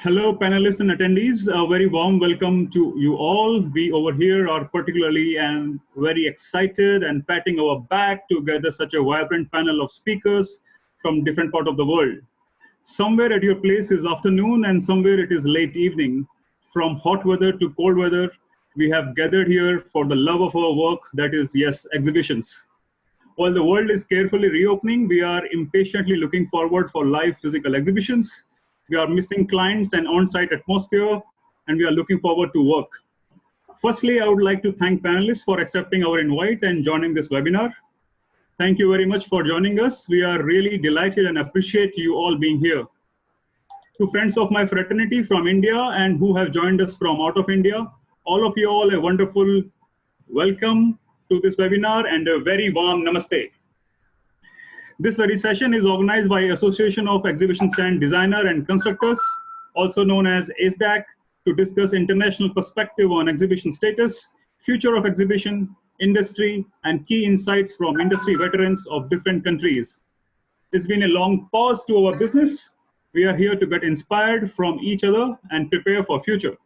Hello, panelists and attendees. A very warm welcome to you all. We over here are particularly and very excited and patting our back to gather such a vibrant panel of speakers from different parts of the world. Somewhere at your place is afternoon and somewhere it is late evening. From hot weather to cold weather, we have gathered here for the love of our work, that is, yes, exhibitions. While the world is carefully reopening, we are impatiently looking forward for live physical exhibitions. We are missing clients and on-site atmosphere, and we are looking forward to work. Firstly, I would like to thank panelists for accepting our invite and joining this webinar. Thank you very much for joining us. We are really delighted and appreciate you all being here. To friends of my fraternity from India and who have joined us from out of India, all of you all a wonderful welcome to this webinar and a very warm namaste. This very session is organized by Association of Exhibition Stand Designer and Constructors, also known as ASDAC, to discuss international perspective on exhibition status, future of exhibition, industry, and key insights from industry veterans of different countries. It's been a long pause to our business. We are here to get inspired from each other and prepare for future.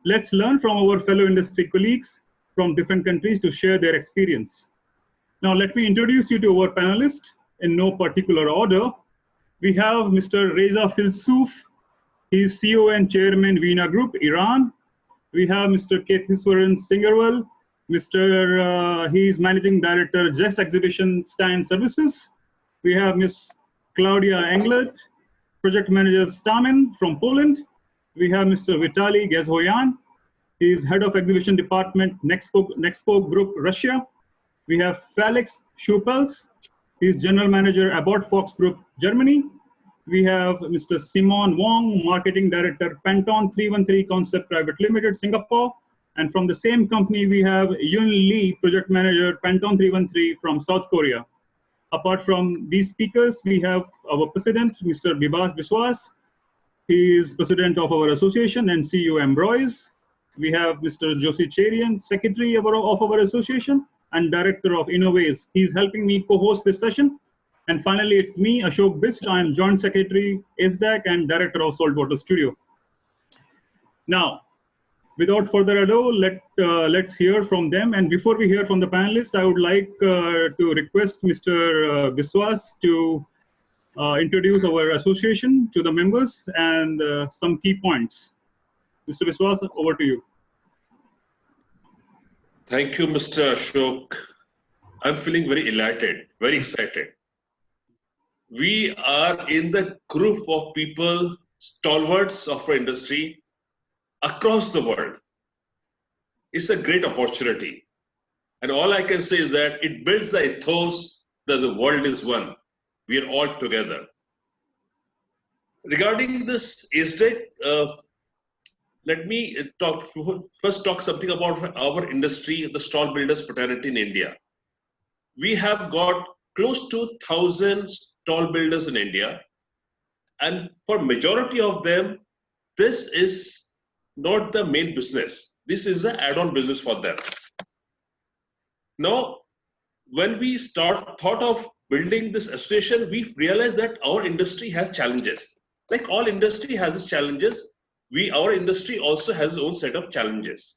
Let's learn from our fellow industry colleagues from different countries to share their experience. Now, let me introduce you to our panelists in no particular order. We have Mr. Reza Filsouf. He's CEO and Chairman, Veena Group, Iran. We have Mr. Ketheswaran Singarwal. He's Managing Director, Jess Exhibition Stand Services. We have Ms. Claudia Englert, Project Manager, Stamen from Poland. We have Mr. Vitaly Gezhoyan. He's Head of Exhibition Department, Nexpo Group, Russia. We have Felix Schupels. He's General Manager, Abbott Fox Group, Germany. We have Mr. Simon Wong, Marketing Director, Pantone 313 Concept Private Limited, Singapore. And from the same company, we have Yun Lee, Project Manager, Pantone 313 from South Korea. Apart from these speakers, we have our President, Mr. Bibas Biswas. He is President of our association and CEO Ambroise. We have Mr. Joshi Cherian, Secretary of our association and Director of Innovaze. He's helping me co-host this session. And finally, it's me, Ashok Bist. I'm Joint Secretary, ASDAC, and Director of Saltwater Studio. Now, without further ado, let's hear from them. And before we hear from the panelists, I would like to request Mr. Biswas to introduce our association to the members and some key points. Mr. Biswas, over to you. Thank you, Mr. Ashok. I'm feeling very elated, very excited. We are in the group of people, stalwarts of our industry across the world. It's a great opportunity. And all I can say is that it builds the ethos that the world is one. We are all together. Regarding this ASDAC, let me first talk something about our industry, the stall builders fraternity in India. We have got close to 1,000 stall builders in India. And for majority of them, this is not the main business. This is an add-on business for them. Now, when we thought of building this association, we realized that our industry has challenges. Like all industry has its challenges, our industry also has its own set of challenges.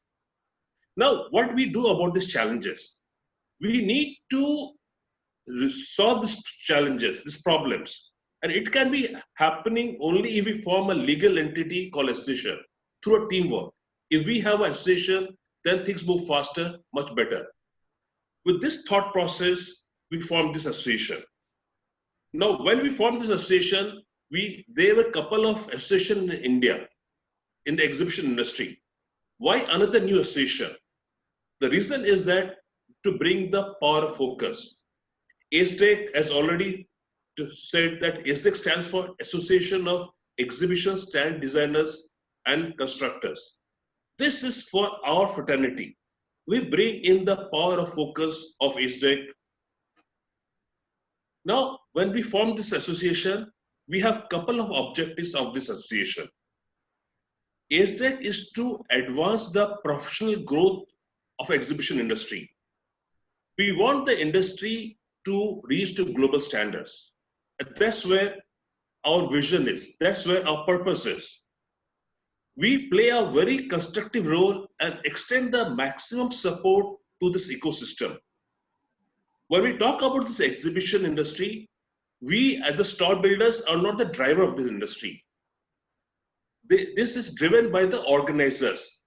Now, what we do about these challenges? We need to solve these challenges, these problems. And it can be happening only if we form a legal entity called association through a teamwork. If we have an association, then things move faster, much better. With this thought process, we formed this association. Now, when we formed this association, there were a couple of associations in India in the exhibition industry. Why another new association? The reason is that to bring the power of focus. ASDAC has already said that ASDAC stands for Association of Exhibition Stand Designers and Constructors. This is for our fraternity. We bring in the power of focus of ASDAC. Now, when we form this association, we have a couple of objectives of this association. ASDAC is to advance the professional growth of exhibition industry. We want the industry to reach to global standards. And that's where our vision is. That's where our purpose is. we play a very constructive role and extend the maximum support to this ecosystem. When we talk about this exhibition industry, we as the stall builders are not the driver of this industry. This is driven by the organizers.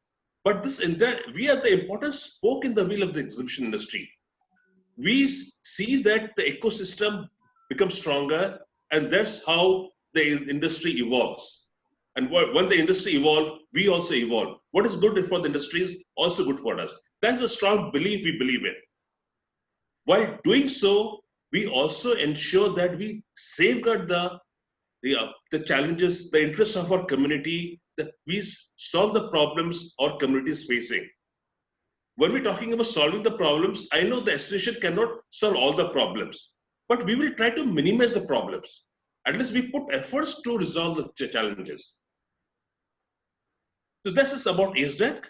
But we are the important spoke in the wheel of the exhibition industry. We see that the ecosystem becomes stronger, and that's how the industry evolves. And when the industry evolves, we also evolve. What is good for the industry is also good for us. That's a strong belief we believe in. While doing so, we also ensure that we safeguard the challenges, the interests of our community, that we solve the problems our community is facing. When we're talking about solving the problems, I know the association cannot solve all the problems, but we will try to minimize the problems. At least we put efforts to resolve the challenges. So this is about ACEDEC.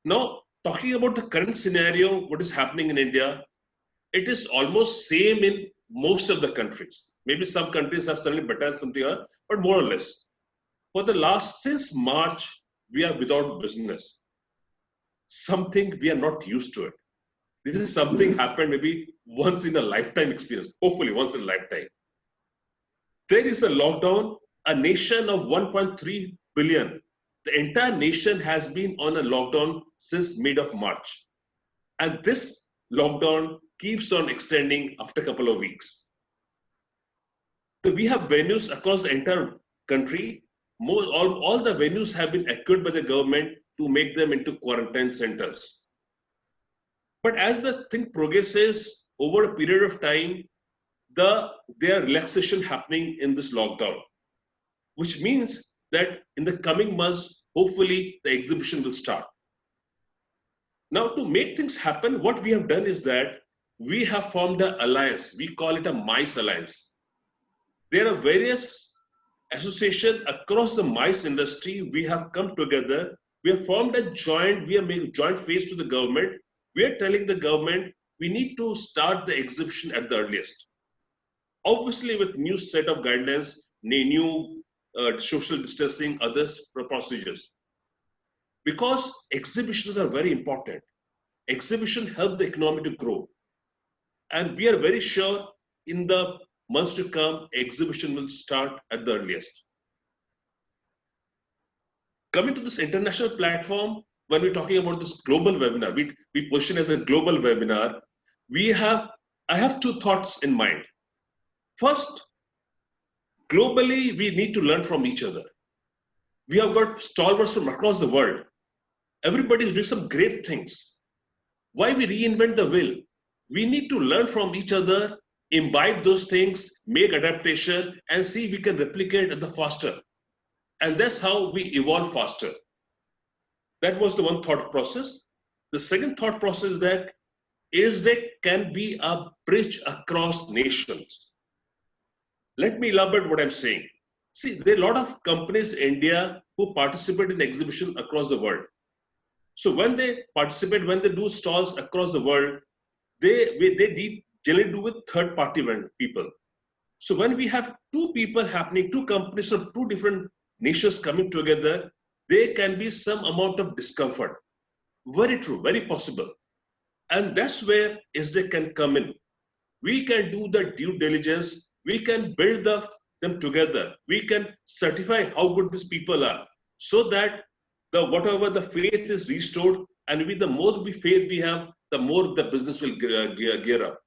Now, talking about the current scenario, what is happening in India, it is almost same in most of the countries. Maybe some countries have suddenly better something, but more or less. Since March, we are without business. Something we are not used to it. This is something happened maybe once in a lifetime experience, hopefully once in a lifetime. There is a lockdown, a nation of 1.3 billion. The entire nation has been on a lockdown since mid of March. And this lockdown keeps on extending after a couple of weeks. So we have venues across the entire country. All the venues have been equipped by the government to make them into quarantine centers. But as the thing progresses over a period of time, there are relaxation happening in this lockdown, which means that in the coming months, hopefully the exhibition will start. Now, to make things happen, what we have done is that we have formed an alliance. We call it a MICE alliance. There are various associations across the MICE industry. We have come together. We have formed we have made joint face to the government. We are telling the government we need to start the exhibition at the earliest. Obviously, with new set of guidelines, new social distancing, other procedures. Because exhibitions are very important. Exhibition help the economy to grow. And we are very sure in the months to come, exhibition will start at the earliest. Coming to this international platform, when we're talking about this global webinar, we position as a global webinar, I have two thoughts in mind. First, globally, we need to learn from each other. We have got stalwarts from across the world. Everybody is doing some great things. Why we reinvent the wheel? We need to learn from each other, imbibe those things, make adaptation, and see if we can replicate at the faster. And that's how we evolve faster. That was the one thought process. The second thought process is that ACEDEC can be a bridge across nations. Let me elaborate what I'm saying. See, there are a lot of companies in India who participate in exhibition across the world. So when they participate, when they do stalls across the world, they generally do with third-party people. So when we have two people happening, two companies from two different nations coming together, there can be some amount of discomfort. Very true, very possible. And that's where ACEDEC can come in. We can do the due diligence. We can build them together. We can certify how good these people are, so that whatever the faith is restored, and with the more faith we have, the more the business will gear up.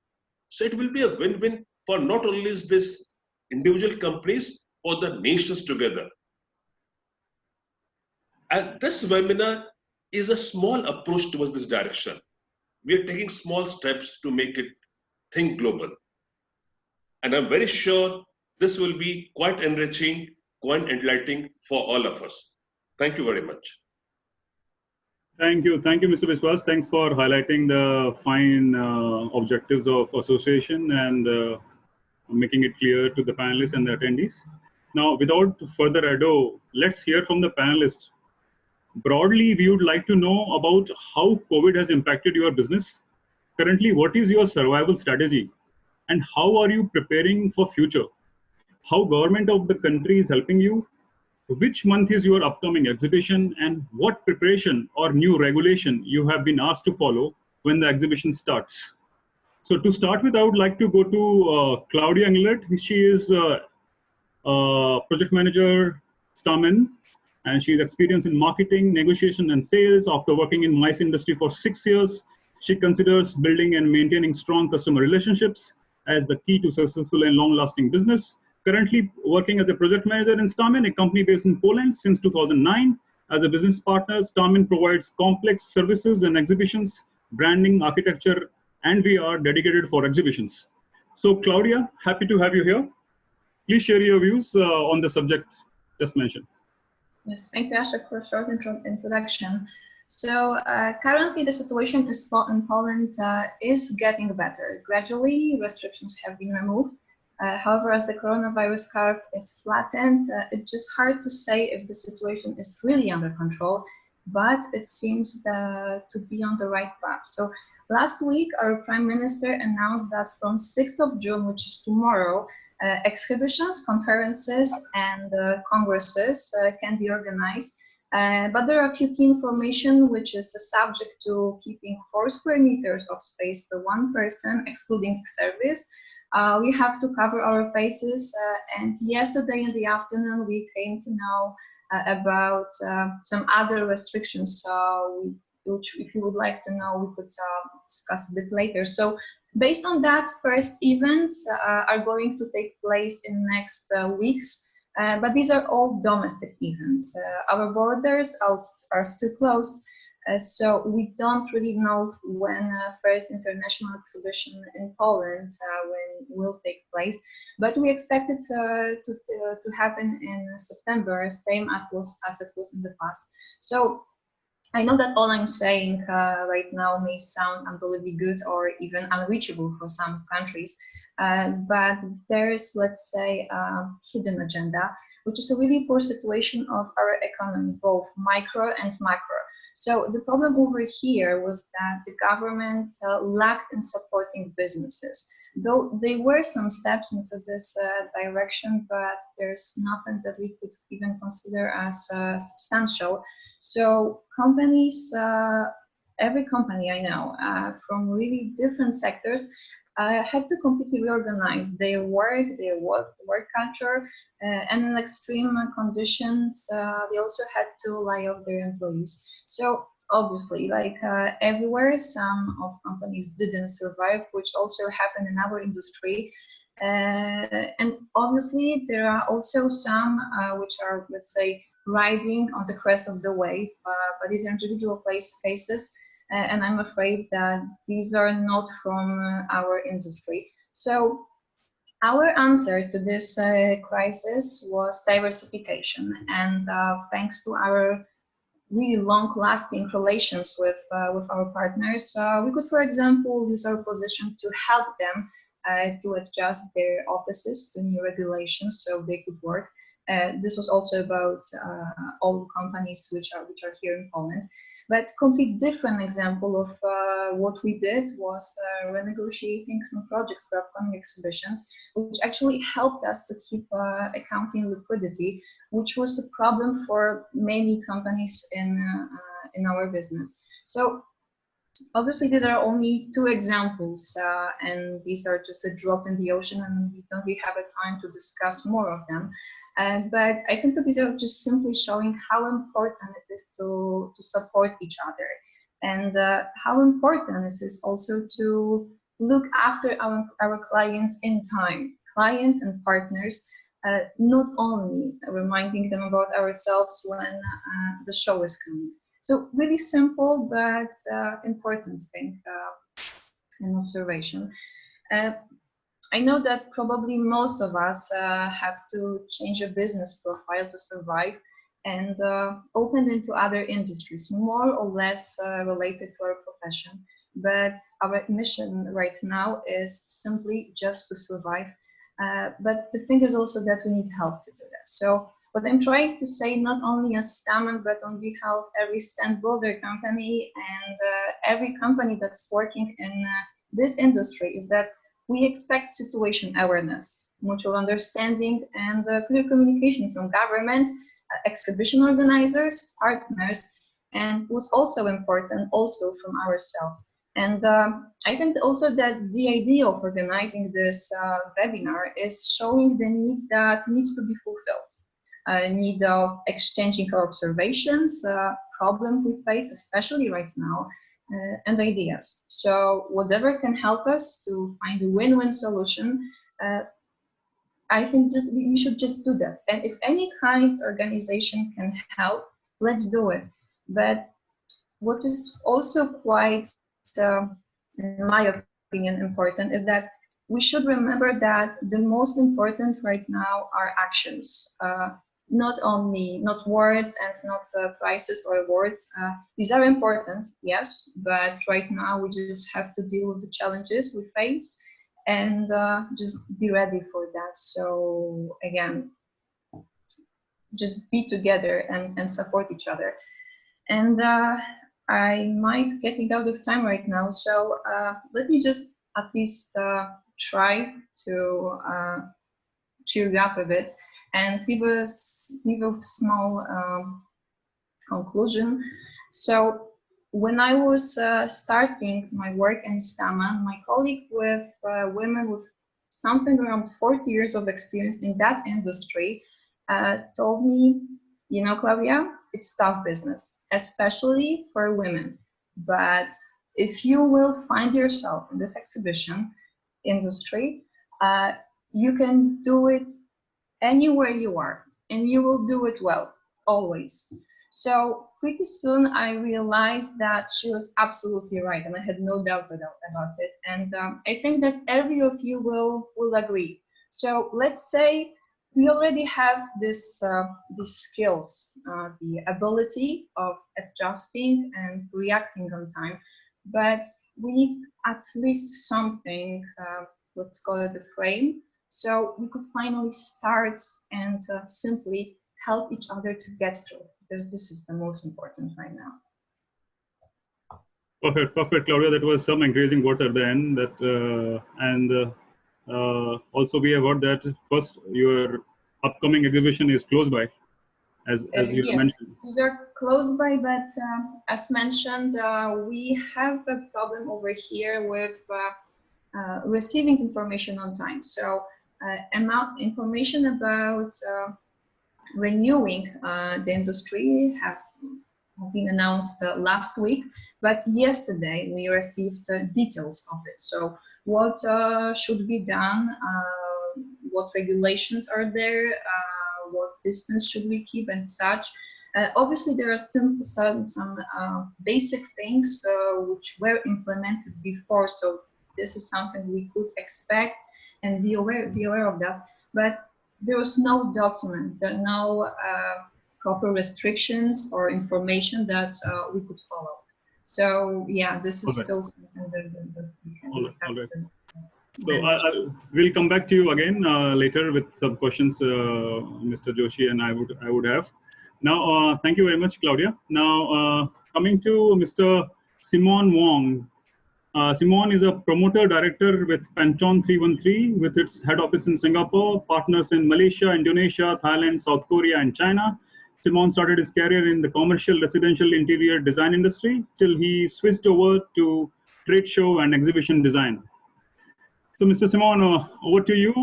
So it will be a win-win for not only this individual companies, for the nations together. And this webinar is a small approach towards this direction. We are taking small steps to make it think global. And I'm very sure this will be quite enriching, quite enlightening for all of us. Thank you very much. Thank you, Mr. Biswas. Thanks for highlighting the fine objectives of association and making it clear to the panelists and the attendees. Now, without further ado, let's hear from the panelists. Broadly, we would like to know about how COVID has impacted your business. Currently, what is your survival strategy? And how are you preparing for future? How government of the country is helping you? which month is your upcoming exhibition, and what preparation or new regulation you have been asked to follow when the exhibition starts. So to start with, I would like to go to Claudia Englet. She is project manager, Stamen, and she's experienced in marketing, negotiation, and sales. After working in mice industry for 6 years, she considers building and maintaining strong customer relationships as the key to successful and long-lasting business. Currently working as a project manager in Stamen, a company based in Poland since 2009. As a business partner, Stamen provides complex services and exhibitions, branding, architecture, and we are dedicated for exhibitions. So Claudia, happy to have you here. Please share your views on the subject just mentioned. Yes, thank you, Ashok, for a short introduction. So currently the situation in Poland is getting better. Gradually, restrictions have been removed. However, as the coronavirus curve is flattened, it's just hard to say if the situation is really under control, but it seems to be on the right path. So last week, our Prime Minister announced that from 6th of June, which is tomorrow, exhibitions, conferences, and congresses can be organized. But there are a few key information which is subject to keeping 4 square meters of space per one person, excluding service. We have to cover our faces, and yesterday in the afternoon we came to know about some other restrictions, which if you would like to know, we could discuss a bit later. So based on that, first events are going to take place in next weeks, but these are all domestic events. Our borders are still closed, so we don't really know when first international exhibition in Poland when will take place, but we expect it to happen in September, same as it was in the past. So I know that all I'm saying right now may sound unbelievably good or even unreachable for some countries, but there's, let's say, a hidden agenda, which is a really poor situation of our economy, both micro and macro. So the problem over here was that the government lacked in supporting businesses. Though there were some steps into this direction, but there's nothing that we could even consider as substantial. So companies, every company I know from really different sectors have to completely reorganize their work culture, and in extreme conditions, they also had to lay off their employees. So obviously, like everywhere, some of companies didn't survive, which also happened in our industry. And obviously, there are also some which are, let's say, riding on the crest of the wave, but these are individual cases, and I'm afraid that these are not from our industry. So our answer to this crisis was diversification, and thanks to our really long-lasting relations with our partners, we could, for example, use our position to help them to adjust their offices to new regulations so they could work. This was also about all companies which are here in Poland. But complete different example of what we did was renegotiating some projects for upcoming exhibitions, which actually helped us to keep accounting liquidity, which was a problem for many companies in our business. So obviously, these are only 2 examples, and these are just a drop in the ocean, and we don't really have a time to discuss more of them. But I think that these are just simply showing how important it is to support each other, and how important it is also to look after our clients in time, clients and partners, not only reminding them about ourselves when the show is coming. So really simple but important thing and observation. I know that probably most of us have to change a business profile to survive and open into other industries, more or less related to our profession. But our mission right now is simply just to survive. But the thing is also that we need help to do that. So what I'm trying to say, not only as Stamen, but on behalf of every stand builder company and every company that's working in this industry, is that we expect situation awareness, mutual understanding, and clear communication from government exhibition organizers, partners, and what's also important, also from ourselves. And I think also that the idea of organizing this webinar is showing the need that needs to be fulfilled. Need of exchanging our observations, problem we face, especially right now, and ideas. So whatever can help us to find a win-win solution, I think we should just do that. And if any kind organization can help, let's do it. But what is also quite, in my opinion, important is that we should remember that the most important right now are actions. Not words and not prizes or awards. These are important, yes, but right now we just have to deal with the challenges we face and just be ready for that. So again, just be together and support each other. And I might getting out of time right now, so let me just at least try to cheer you up a bit and give a small conclusion. So when I was starting my work in Stama, my colleague with women with something around 40 years of experience in that industry told me, you know, Claudia, it's tough business, especially for women. But if you will find yourself in this exhibition industry, you can do it anywhere you are, and you will do it well, always. So pretty soon I realized that she was absolutely right, and I had no doubts about it. And I think that every of you will agree. So let's say we already have these skills, the ability of adjusting and reacting on time, but we need at least something, let's call it a frame, so we could finally start and simply help each other to get through, because this is the most important right now. Perfect, Claudia. That was some encouraging words at the end. Also we have heard that first your upcoming exhibition is close by, as you yes, mentioned. These are close by, but as mentioned, we have a problem over here with receiving information on time. So information about renewing the industry have been announced last week, but yesterday we received details of it. So what should be done, what regulations are there, what distance should we keep and such. Obviously there are some basic things which were implemented before, so this is something we could expect and be aware of that. But there was no document, no proper restrictions or information that we could follow. So yeah, this is still something that we can have to. So we'll come back to you again later with some questions, Mr. Joshi and I would have. Now, thank you very much, Claudia. Now, coming to Mr. Simon Wong. Simon is a promoter director with Pantone 313, with its head office in Singapore, partners in Malaysia, Indonesia, Thailand, South Korea, and China. Simon started his career in the commercial residential interior design industry till he switched over to trade show and exhibition design. So, Mr. Simon, over to you.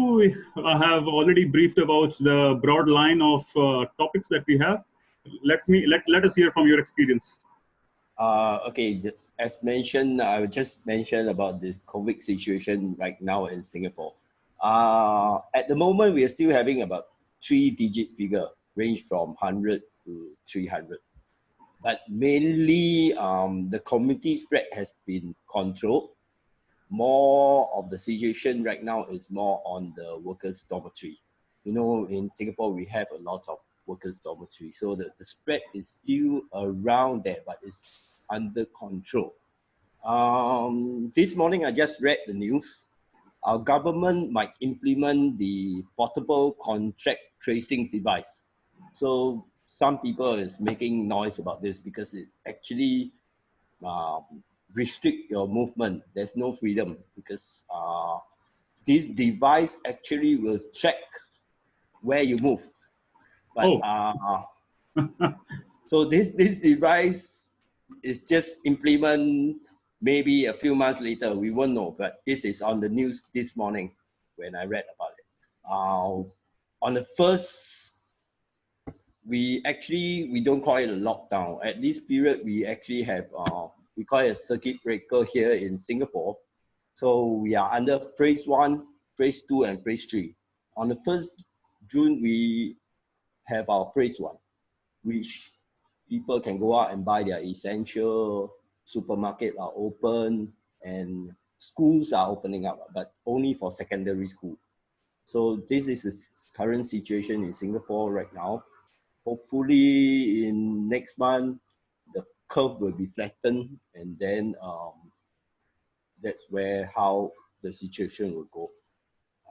I have already briefed about the broad line of topics that we have. Let us hear from your experience. Okay, as mentioned, I just mentioned about the COVID situation right now in Singapore. At the moment, we are still having about 3-digit figure, range from 100 to 300. But mainly, the community spread has been controlled. More of the situation right now is more on the workers' dormitory. You know, in Singapore, we have a lot of workers' dormitory. So the spread is still around there, but it's under control. This morning, I just read the news. Our government might implement the portable contact tracing device. So some people is making noise about this because it actually restrict your movement. There's no freedom because this device actually will track where you move. But So this device is just implement maybe a few months later. We won't know, but this is on the news this morning when I read about it. On the first, we don't call it a lockdown. At this period, we actually have we call it a circuit breaker here in Singapore. So we are under phase 1, phase 2, and phase 3. On the 1st June, we have our phase 1, which people can go out and buy their essential, supermarkets are open, and schools are opening up, but only for secondary school. So this is the current situation in Singapore right now. Hopefully in next month, the curve will be flattened, and then that's how the situation will go.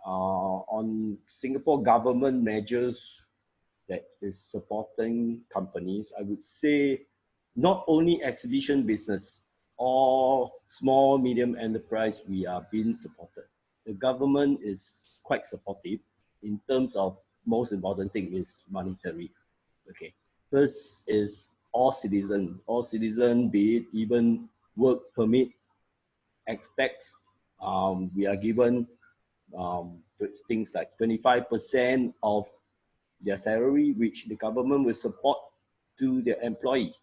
On Singapore government measures that is supporting companies, I would say not only exhibition business, or small, medium enterprise, we are being supported. The government is quite supportive in terms of most important thing is monetary. Okay. First is all citizen, be it even work permit, expats, we are given things like 25% of their salary, which the government will support to their employee.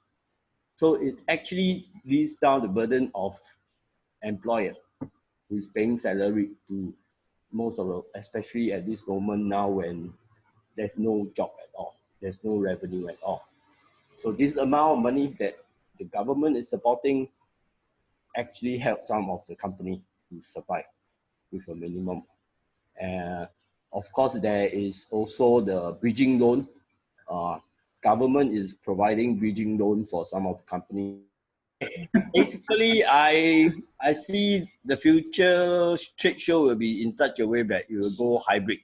So it actually leads down the burden of employer who is paying salary to most of the, especially at this moment now when there's no job at all, there's no revenue at all. So this amount of money that the government is supporting actually helps some of the company to survive with a minimum. Of course, there is also the bridging loan. Government is providing bridging loan for some of the companies. Basically, I see the future trade show will be in such a way that it will go hybrid.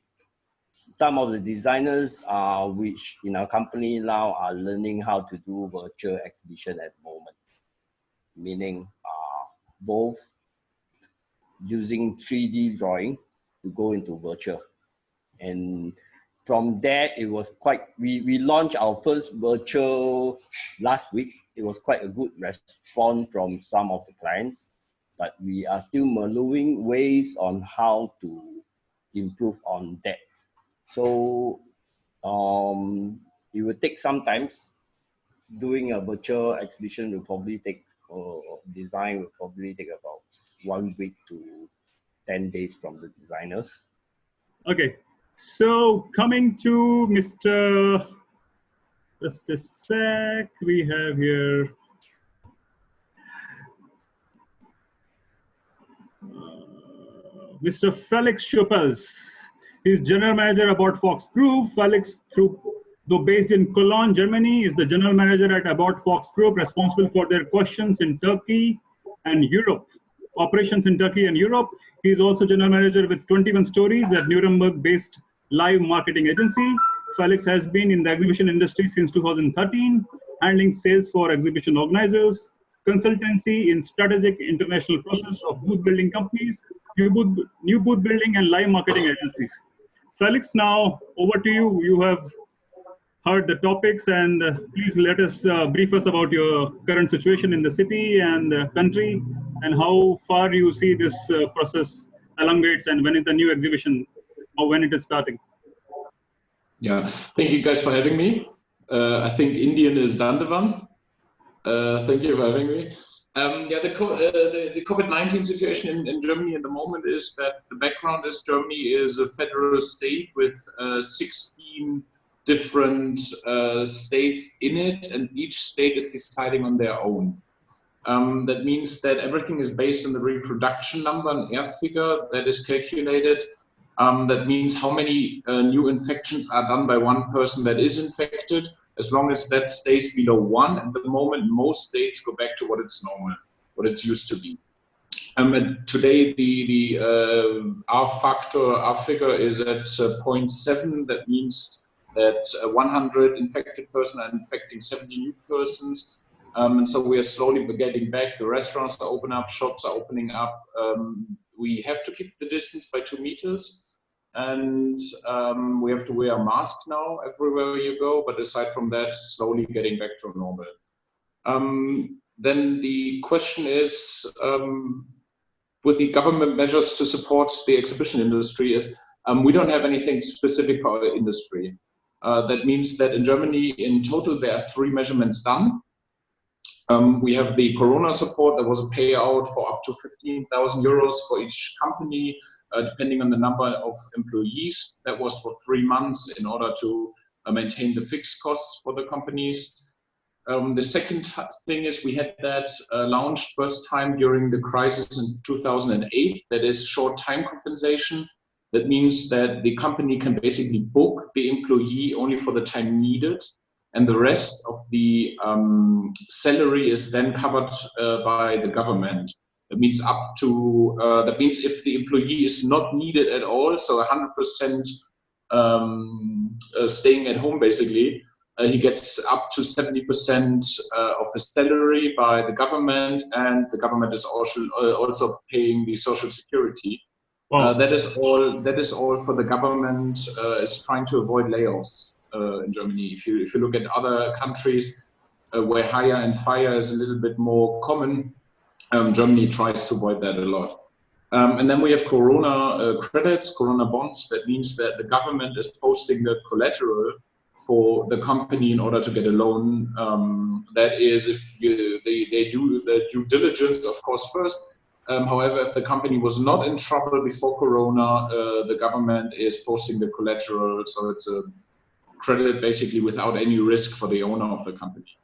Some of the designers which in our company now are learning how to do virtual exhibition at the moment, meaning both using 3D drawing to go into virtual. And from that, it was quite, we launched our first virtual last week. It was quite a good response from some of the clients, but we are still mulling ways on how to improve on that. So it will take some time. Doing a virtual exhibition will probably take, design will probably take about 1 week to 10 days from the designers. Okay, so coming to Mr. Just a sec, we have here Mr. Felix Schupels. He's general manager about Fox Group. Felix, though based in Cologne, Germany, is the general manager at About Fox Group, responsible for their questions in Turkey and Europe, operations in Turkey and Europe. He is also general manager with 21 Stories, at Nuremberg-based live marketing agency. Felix has been in the exhibition industry since 2013, handling sales for exhibition organizers, consultancy in strategic international process of booth building companies, new booth building and live marketing agencies. Felix, now over to you. You have heard the topics, and please let us brief us about your current situation in the city and country, and how far you see this process elongates, and when is the new exhibition, or when it is starting. Yeah, thank you guys for having me. I think Indian is Dandavan. Thank you for having me. Yeah, the COVID-19 situation in Germany at the moment is that the background is Germany is a federal state with 16 different states in it, and each state is deciding on their own. That means that everything is based on the reproduction number, an R figure that is calculated. That means how many new infections are done by one person that is infected. As long as that stays below 1, at the moment, most states go back to what it's normal, what it's used to be. And today, the R figure is at 0.7. That means that 100 infected persons are infecting 70 new persons. And so we are slowly getting back. The restaurants are opening up, shops are opening up. We have to keep the distance by 2 meters. and we have to wear a mask now everywhere you go. But aside from that, slowly getting back to normal. Then the question is, with the government measures to support the exhibition industry, is we don't have anything specific for our industry. That means that in Germany, in total, there are 3 measurements done. We have the Corona support. There was a payout for up to 15,000 euros for each company, depending on the number of employees. That was for 3 months in order to maintain the fixed costs for the companies. The second thing is we had that launched first time during the crisis in 2008. That is short time compensation. That means that the company can basically book the employee only for the time needed, and the rest of the salary is then covered by the government. That means up to that means if the employee is not needed at all, so 100% staying at home basically. He gets up to 70% of his salary by the government, and the government is also paying the social security. Wow. That is all for the government. Is trying to avoid layoffs in Germany. If you look at other countries where hire and fire is a little bit more common, Germany tries to avoid that a lot. And then we have Corona credits, Corona bonds. That means that the government is posting the collateral for the company in order to get a loan. That is, if they do the due diligence, of course, first. However, if the company was not in trouble before Corona, the government is posting the collateral, so it's a credit basically without any risk for the owner of the company.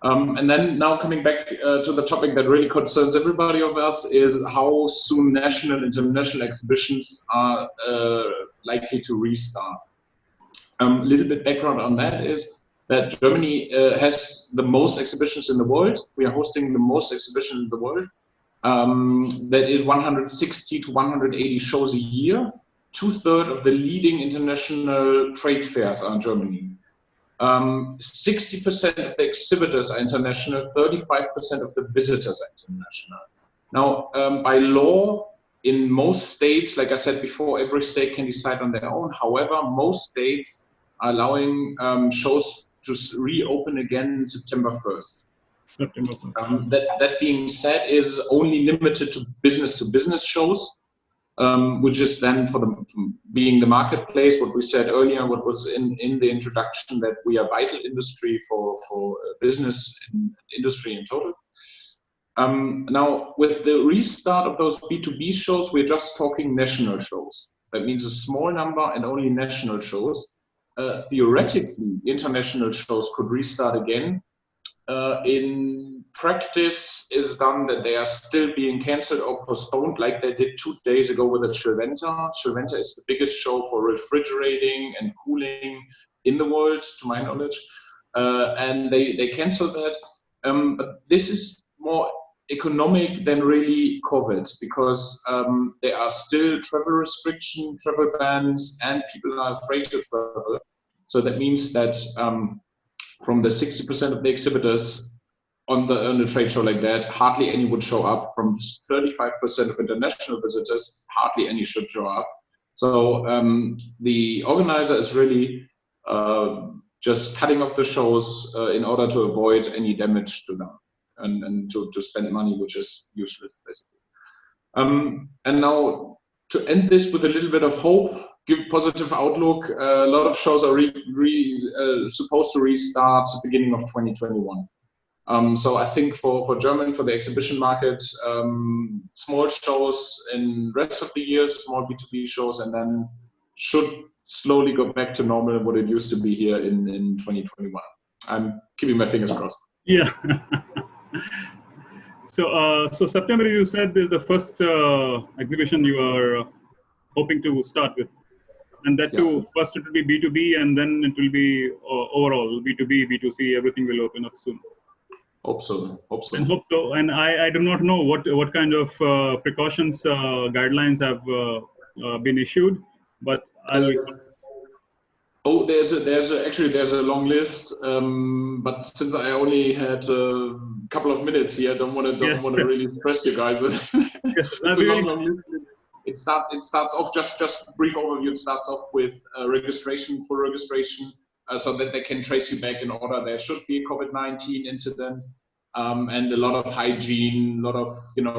And then now coming back to the topic that really concerns everybody of us is how soon national, international exhibitions are likely to restart. A little bit background on that is that Germany has the most exhibitions in the world. We are hosting the most exhibitions in the world. That is 160 to 180 shows a year. 2/3 of the leading international trade fairs are in Germany. 60% of the exhibitors are international, 35% of the visitors are international. Now, by law, in most states, like I said before, every state can decide on their own. However, most states are allowing shows to reopen again September 1st. That being said, is only limited to business shows, which is then for being the marketplace, what we said earlier, what was in the introduction, that we are vital industry for business industry in total. Now, with the restart of those B2B shows, we're just talking national shows. That means a small number and only national shows. Theoretically, international shows could restart again. In practice, is done that they are still being cancelled or postponed, like they did 2 days ago with the Chilventa. Chilventa is the biggest show for refrigerating and cooling in the world, to my knowledge, and they cancelled that. But this is more economic than really COVID, because there are still travel restrictions, travel bans, and people are afraid to travel. So that means that from the 60% of the exhibitors on the trade show like that, hardly any would show up. From 35% of international visitors, hardly any should show up. So the organizer is really just cutting off the shows in order to avoid any damage to them and to spend money, which is useless, basically. And now to end this with a little bit of hope, give positive outlook. A lot of shows are supposed to restart at the beginning of 2021. So I think for Germany, for the exhibition market, small shows in rest of the year, small B2B shows, and then should slowly go back to normal what it used to be here in 2021. I'm keeping my fingers crossed. Yeah. So September, you said, is the first exhibition you are hoping to start with. And that too, first it will be B2B, and then it will be overall B2B, B2C, everything will open up soon. Hope so. And hope so. And I do not know what kind of precautions, guidelines have been issued, but there's a long list. But since I only had a couple of minutes here, I don't want to really stress you guys with. Yes, it's a long list. It starts off, just brief overview. It starts off with registration, full registration, so that they can trace you back in order there should be a COVID-19 incident, and a lot of hygiene, a lot of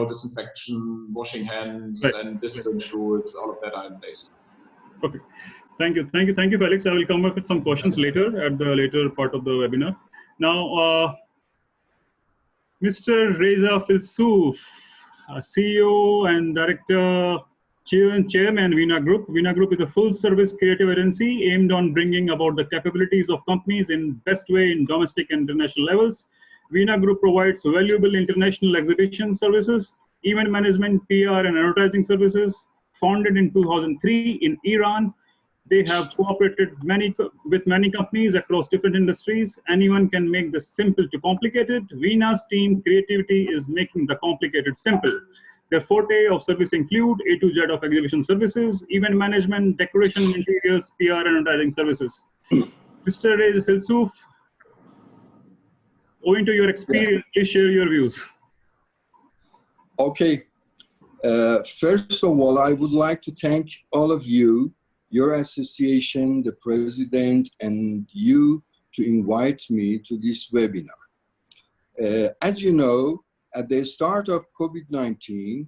disinfection, washing hands, Right. and distance rules. All of that are in place. Okay. Thank you, Felix. I will come back with some questions later at the later part of the webinar. Now, Mr. Reza Filsouf, CEO and Director, Chairman, Vina Group. Vina Group is a full-service creative agency aimed on bringing about the capabilities of companies in best way in domestic and international levels. Vina Group provides valuable international exhibition services, event management, PR, and advertising services. Founded in 2003 in Iran, they have cooperated with many companies across different industries. Anyone can make the simple to complicated. Vina's team creativity is making the complicated simple. Their forte of service include A to Z of exhibition services, event management, decoration, interiors, PR, and advertising services. Mr. Reza Filsouf, owing to your experience, please share your views. Okay. First of all, I would like to thank all of you, your association, the president, and you to invite me to this webinar. As you know, at the start of COVID-19,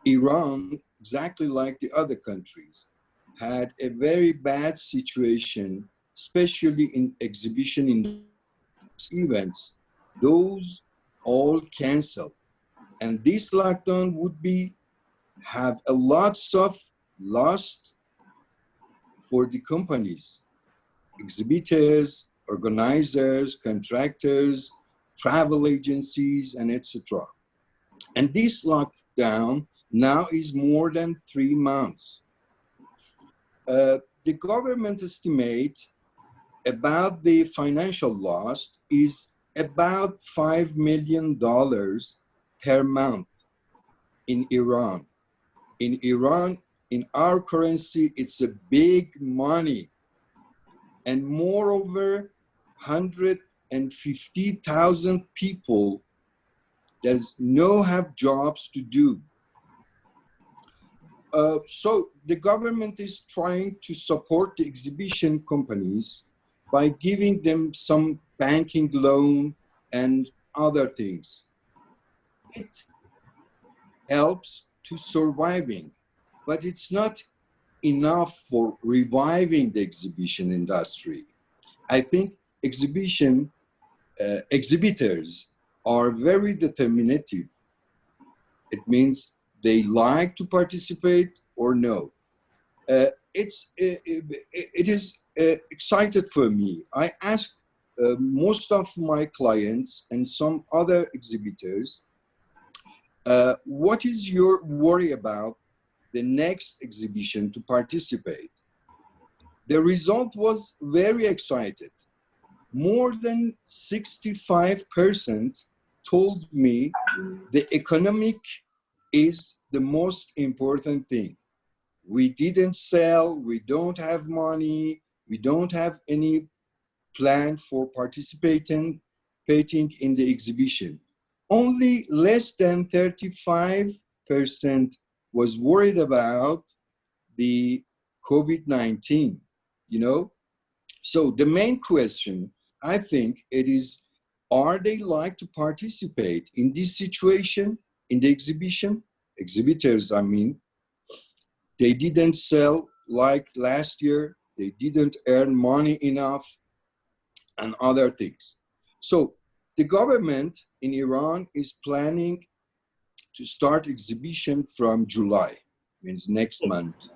Iran, exactly like the other countries, had a very bad situation, especially in exhibition events. Those all canceled. And this lockdown would have a lots of lost for the companies, exhibitors, organizers, contractors, travel agencies, and etc. And this lockdown now is more than 3 months. The government estimate about the financial loss is about $5 million per month in Iran. In Iran, in our currency, it's a big money. And moreover, 150,000 people does no have jobs to do. So the government is trying to support the exhibition companies by giving them some banking loan and other things. It helps to surviving, but it's not enough for reviving the exhibition industry. I think exhibitors are very determinative. It means they like to participate or no. It is excited for me. I ask most of my clients and some other exhibitors, what is your worry about the next exhibition to participate? The result was very excited. More than 65% told me the economic is the most important thing. We didn't sell, we don't have money, we don't have any plan for participating in the exhibition. Only less than 35% was worried about the COVID-19, So the main question, I think it is, are they like to participate in this situation, in the exhibition? Exhibitors, I mean, they didn't sell like last year, they didn't earn money enough, and other things. So the government in Iran is planning to start exhibition from July, means next month.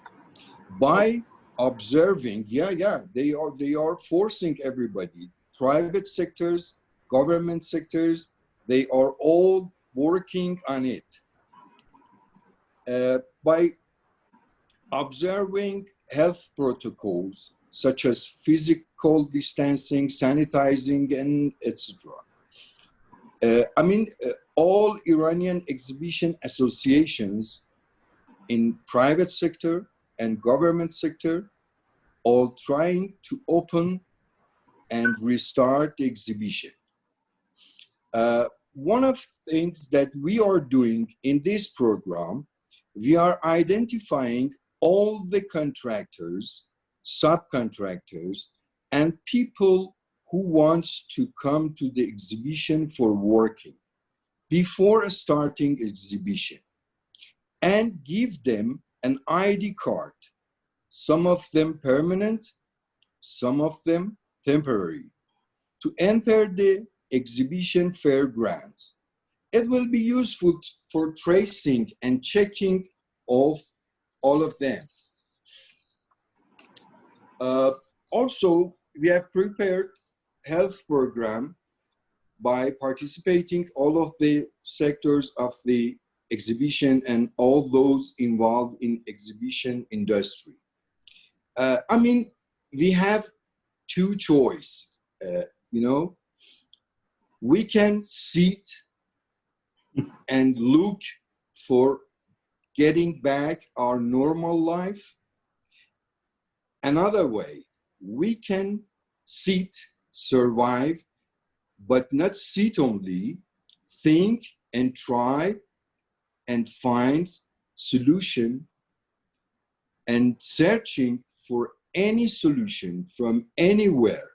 By observing, they are forcing everybody, private sectors, government sectors, they are all working on it. By observing health protocols, such as physical distancing, sanitizing, and etc. All Iranian exhibition associations in private sector and government sector all trying to open and restart the exhibition. One of the things that we are doing in this program we are identifying all the contractors, subcontractors, and people who wants to come to the exhibition for working before starting exhibition, and give them an ID card, some of them permanent, some of them temporary, to enter the exhibition fairgrounds. It will be useful for tracing and checking of all of them. Also, we have prepared health program by participating all of the sectors of the exhibition and all those involved in exhibition industry. I mean, we have two choice, you know, we can sit and look for getting back our normal life. Another way, we can sit, survive, but not sit only, think and try and find solution and searching for any solution from anywhere,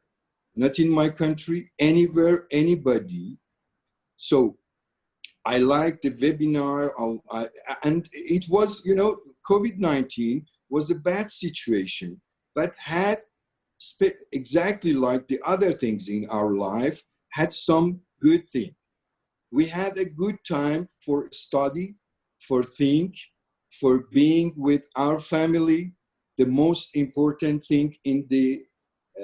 not in my country, anywhere, anybody. So I like the webinar, and it was, you know, COVID-19 was a bad situation, but had exactly like the other things in our life, had some good thing. We had a good time for study, for think, for being with our family. The most important thing in the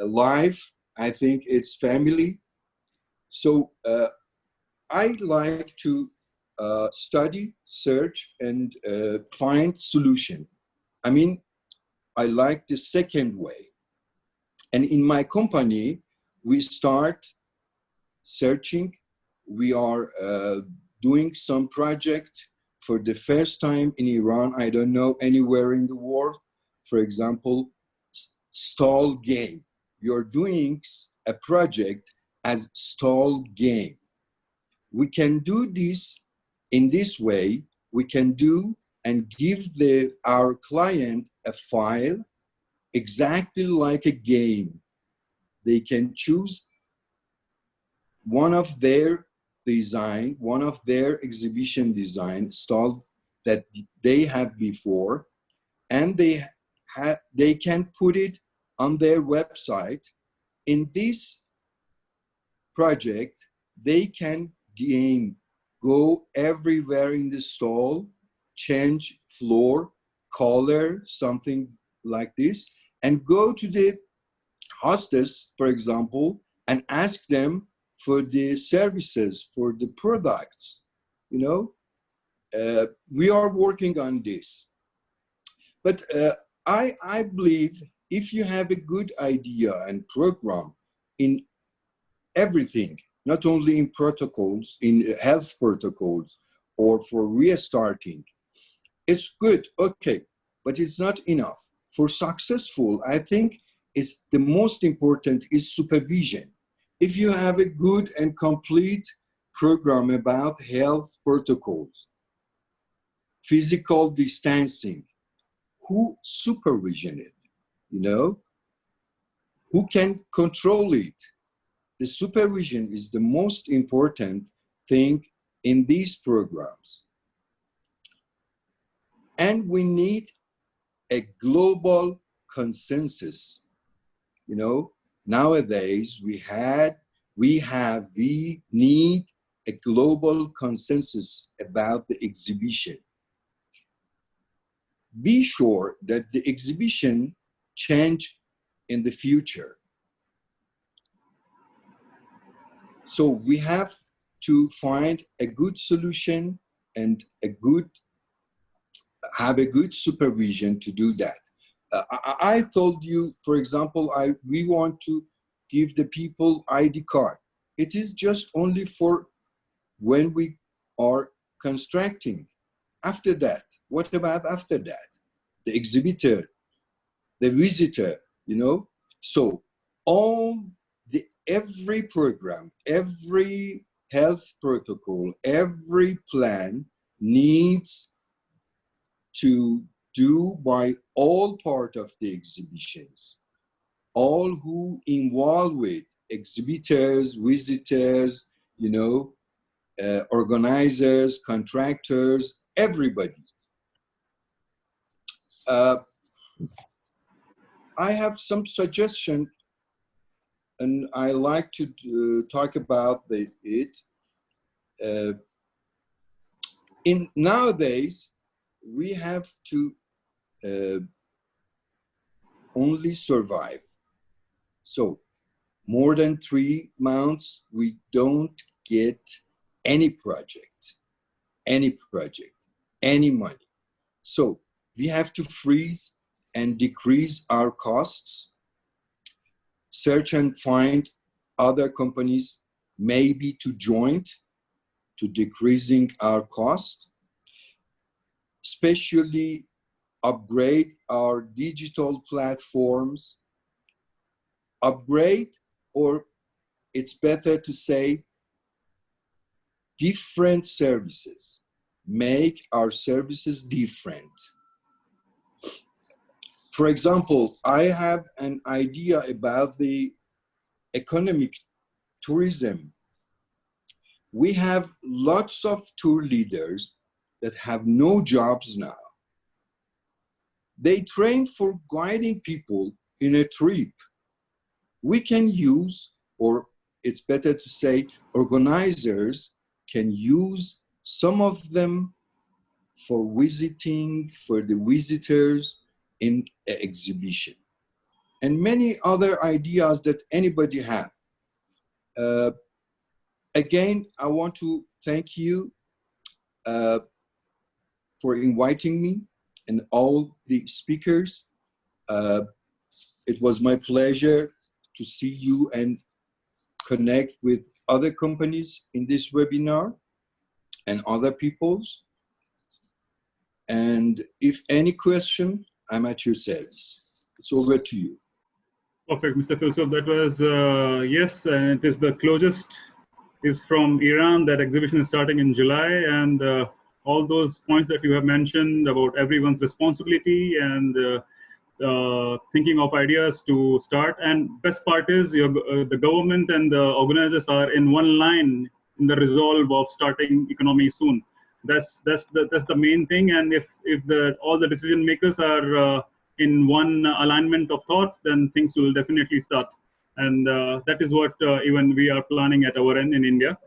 life, I think, it's family. So I like to study, search, and find solution. I mean, I like the second way. And in my company, we start searching. We are doing some project for the first time in Iran. I don't know anywhere in the world. For example, stall game. You're doing a project as stall game. We can do this in this way. We can do and give our client a file exactly like a game. They can choose one of their design, one of their exhibition design stall that they have before, and they can put it on their website. In this project, they can go everywhere in the stall, change floor, color, something like this, and go to the hostess, for example, and ask them for the services, for the products. You know, we are working on this. But I believe if you have a good idea and program in everything, not only in protocols, in health protocols, or for restarting, it's good, okay, but it's not enough. For successful, I think it's the most important is supervision. If you have a good and complete program about health protocols, physical distancing, who supervision it, you know? Who can control it? The supervision is the most important thing in these programs. And we need a global consensus. You know, nowadays we need a global consensus about the exhibition. Be sure that the exhibition change in the future. So we have to find a good solution and have a good supervision to do that. I told you, for example, we want to give the people ID card. It is just only for when we are constructing. After that, what about after that? The exhibitor, the visitor, you know? So every program, every health protocol, every plan needs to do by all part of the exhibitions, all who involved with exhibitors, visitors, you know, organizers, contractors, everybody. I have some suggestion, and I like to talk about it. In nowadays, we have to only survive. So more than 3 months, we don't get any project, any money. So we have to freeze and decrease our costs, search and find other companies maybe to join to decreasing our cost, especially upgrade our digital platforms, upgrade, or it's better to say different services, make our services different. For example, I have an idea about the economic tourism. We have lots of tour leaders that have no jobs now. They train for guiding people in a trip. We can use, or it's better to say, organizers can use some of them for visiting, for the visitors in an exhibition. And many other ideas that anybody have. Again, I want to thank you for inviting me and all the speakers. It was my pleasure to see you and connect with other companies in this webinar and other people's. And if any question, I'm at your service. It's over to you. Perfect, Mr. Philsop. That was, yes, and it is the closest is from Iran. That exhibition is starting in July, and all those points that you have mentioned about everyone's responsibility and thinking of ideas to start. And best part is the government and the organizers are in one line in the resolve of starting economy soon. That's the main thing. And if all the decision makers are in one alignment of thought, then things will definitely start. And that is what even we are planning at our end in India.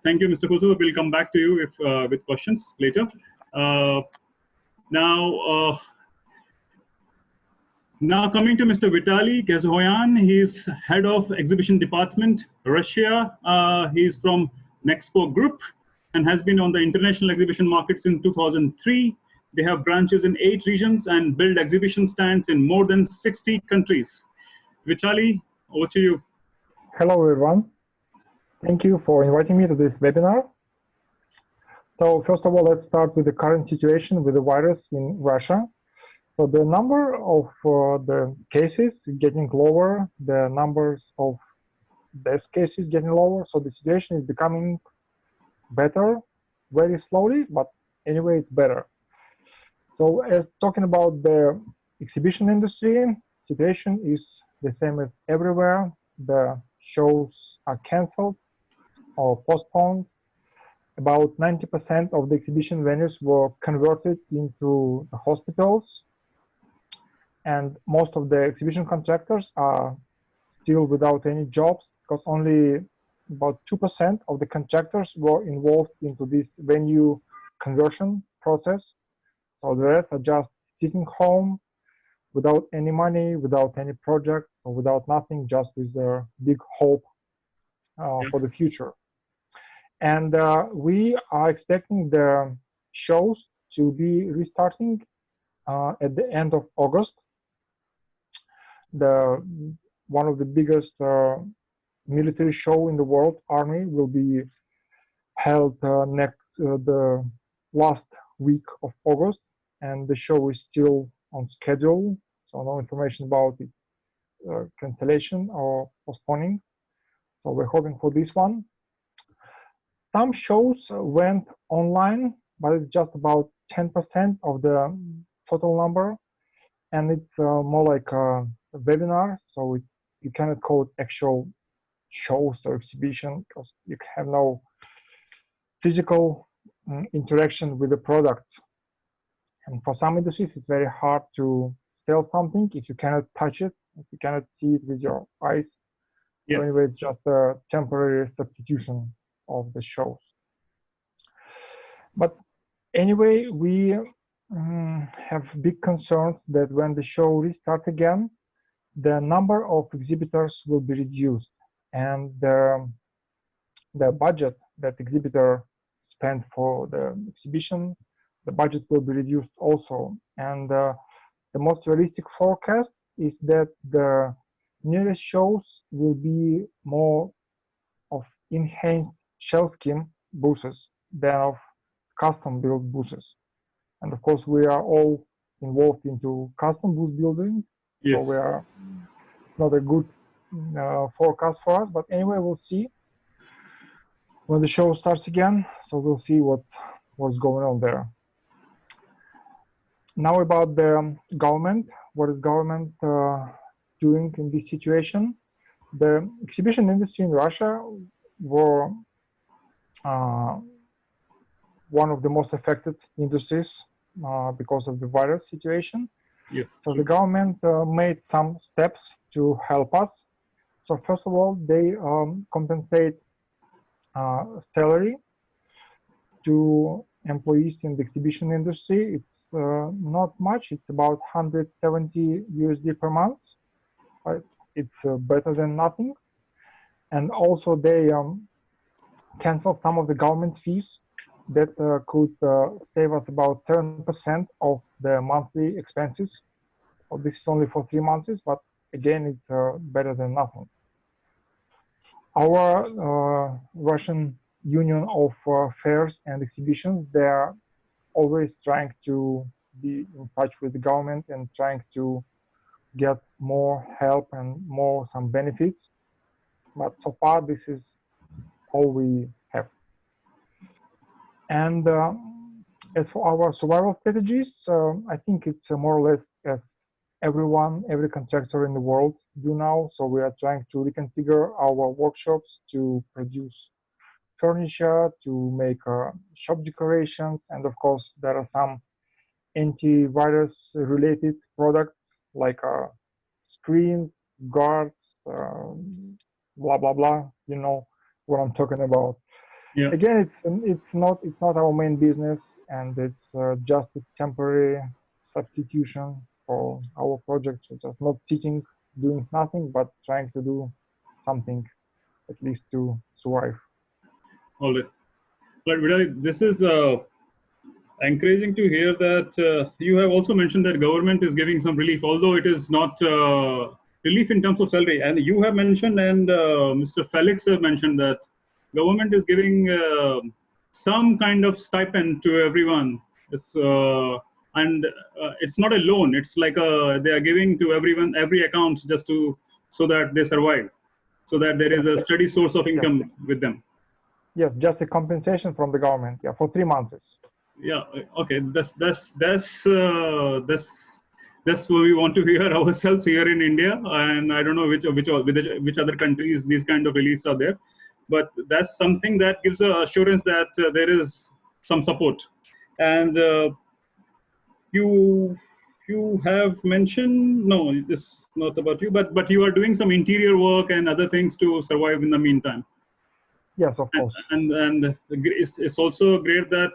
Thank you, Mr. Philsop. We'll come back to you if, with questions later. Now coming to Mr. Vitaly Kazahoyan, he's head of exhibition department, Russia. He's from Nexpo Group and has been on the international exhibition market since 2003. They have branches in 8 regions and build exhibition stands in more than 60 countries. Vitaly, over to you. Hello, everyone. Thank you for inviting me to this webinar. So first of all, let's start with the current situation with the virus in Russia. So the number of the cases is getting lower, the numbers of death cases getting lower. So the situation is becoming better, very slowly, but anyway, it's better. So as talking about the exhibition industry, situation is the same as everywhere. The shows are canceled or postponed. About 90% of the exhibition venues were converted into hospitals. And most of the exhibition contractors are still without any jobs because only about 2% of the contractors were involved into this venue conversion process. So the rest are just sitting home without any money, without any project, or without nothing, just with their big hope for the future. And we are expecting the shows to be restarting at the end of August. One of the biggest military show in the world, Army, will be held the last week of August, and the show is still on schedule, so no information about it, cancellation or postponing. So we're hoping for this one. Some shows went online, but it's just about 10% of the total number, and it's more like a webinar, so you cannot call it actual shows or exhibition because you have no physical interaction with the product. And for some industries, it's very hard to sell something if you cannot touch it, if you cannot see it with your eyes. Yeah. So anyway, it's just a temporary substitution of the shows. But anyway, we have big concerns that when the show restarts again, the number of exhibitors will be reduced, and the budget that exhibitor spent for the exhibition, the budget will be reduced also. And the most realistic forecast is that the nearest shows will be more of enhanced shell scheme booths than of custom built booths. And of course, we are all involved into custom booth building. Yes. So we are not a good forecast for us, but anyway, we'll see when the show starts again. So we'll see what's going on there. Now about the government, what is government doing in this situation? The exhibition industry in Russia were one of the most affected industries because of the virus situation. Yes. So the government made some steps to help us. So first of all, they compensate salary to employees in the exhibition industry. It's not much. It's about 170 USD per month. It's better than nothing. And also they cancel some of the government fees that could save us about 10% of the monthly expenses. So this is only for 3 months, but again, it's better than nothing. Our Russian Union of Fairs and Exhibitions, they are always trying to be in touch with the government and trying to get more help and some benefits. But so far, this is all we have. And as for our survival strategies, I think it's more or less as every contractor in the world do now. So we are trying to reconfigure our workshops to produce furniture, to make shop decorations, and of course there are some antivirus related products like screens, guards, blah blah blah. You know what I'm talking about. Yeah. Again, it's not our main business, and it's just a temporary substitution for our projects. It's just not sitting doing nothing, but trying to do something at least to survive. All right. But Vitaly, this is encouraging to hear that you have also mentioned that government is giving some relief, although it is not relief in terms of salary. And you have mentioned, and Mr. Felix have mentioned that government is giving some kind of stipend to everyone. And it's not a loan. It's like they are giving to everyone, every account, just so that they survive, so that there is a steady source of income with them. Yes, just a compensation from the government. Yeah, for 3 months. Yeah. Okay. That's what we want to hear ourselves here in India. And I don't know which other countries these kind of reliefs are there, but that's something that gives assurance that there is some support. And you have mentioned, no, this is not about you, but you are doing some interior work and other things to survive in the meantime. Yes, of course. And it's also great that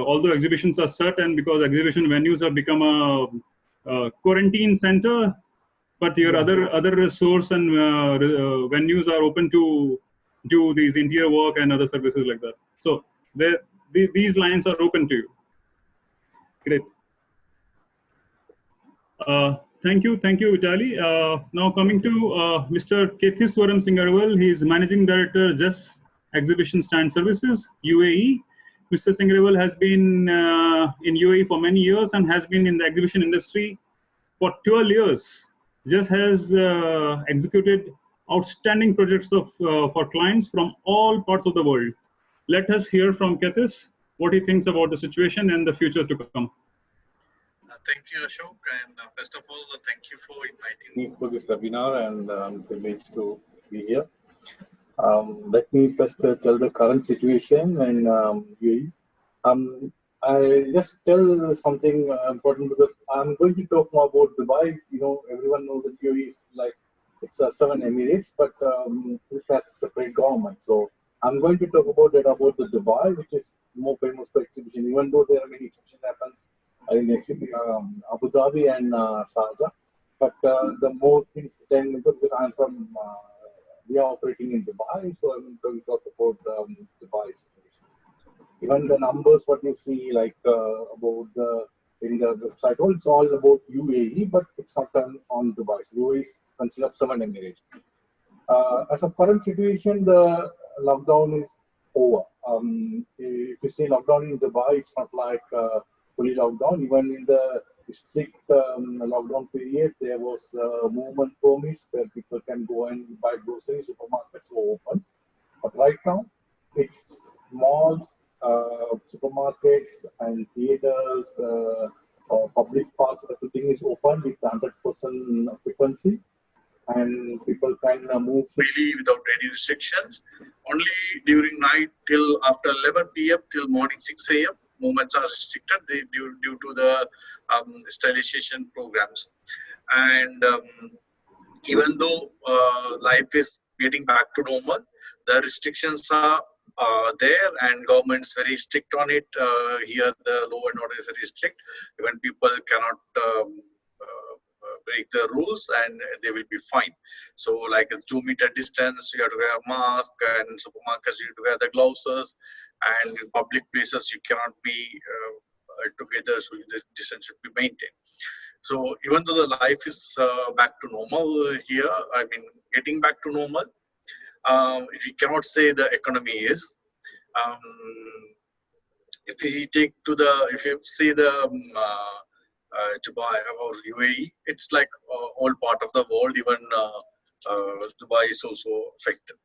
although exhibitions are certain, because exhibition venues have become a quarantine center, but your other resource and venues are open to do these interior work and other services like that. So these lines are open to you. Great. Thank you, Vitaly. Now coming to Mr. Kethiswaram Singharwal, he is Managing Director, Just Exhibition Stand Services, UAE. Mr. Singharwal has been in UAE for many years and has been in the exhibition industry for 12 years. Just has executed outstanding projects for clients from all parts of the world. Let us hear from Kethis. what he thinks about the situation and the future to come. Thank you, Ashok. And first of all, thank you for inviting me for this webinar, and I'm privileged to be here. Let me first tell the current situation and UAE. I just tell something important because I'm going to talk more about Dubai. You know, everyone knows that UAE is like it's a 7 Emirates, but this has a separate government. So I'm going to talk about that about the Dubai, which is more famous for exhibition. Even though there are many exhibition happens in Abu Dhabi and Sharjah, but the more things which I'm because I'm from we are operating in Dubai, so I'm going to talk about Dubai situation. Even the numbers, what you see, like about the in the website, it's all about UAE, but it's not on Dubai. So UAE is considered 7 Emirates. As a current situation, the lockdown is over. If you see lockdown in Dubai, it's not like fully lockdown. Even in the strict lockdown period, there was movement permits where people can go and buy groceries. Supermarkets were open, but right now it's malls, supermarkets, and theaters, or public parks. Everything is open with 100% occupancy, and people can move freely without any restrictions. Only during night till after 11 p.m. till morning 6 a.m. movements are restricted due to the sterilization programs. And even though life is getting back to normal, the restrictions are there, and government's very strict on it. Here the law and order is very strict. Even people cannot break the rules and they will be fined. So like a 2-meter distance, you have to wear a mask, and supermarkets you have to wear the gloves, and in public places you cannot be together, so the distance should be maintained. So even though the life is back to normal here, I mean getting back to normal, we cannot say the economy is. If you see the Dubai or UAE, it's like all part of the world. Even Dubai is also affected.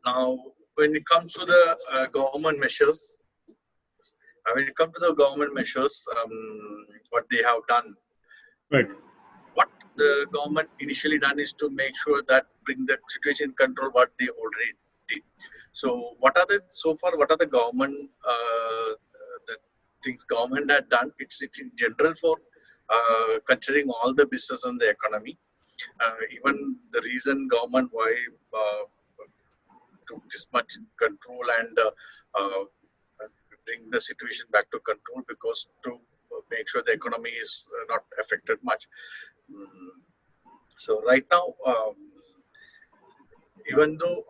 Now, when it comes to the government measures, what they have done, Right. what the government initially done is to make sure that bring the situation in control. What they already did. So, what are the government the things government had done? It's in general for considering all the business and the economy. Even the reason government why took this much control and bring the situation back to control, because to make sure the economy is not affected much. So right now, even though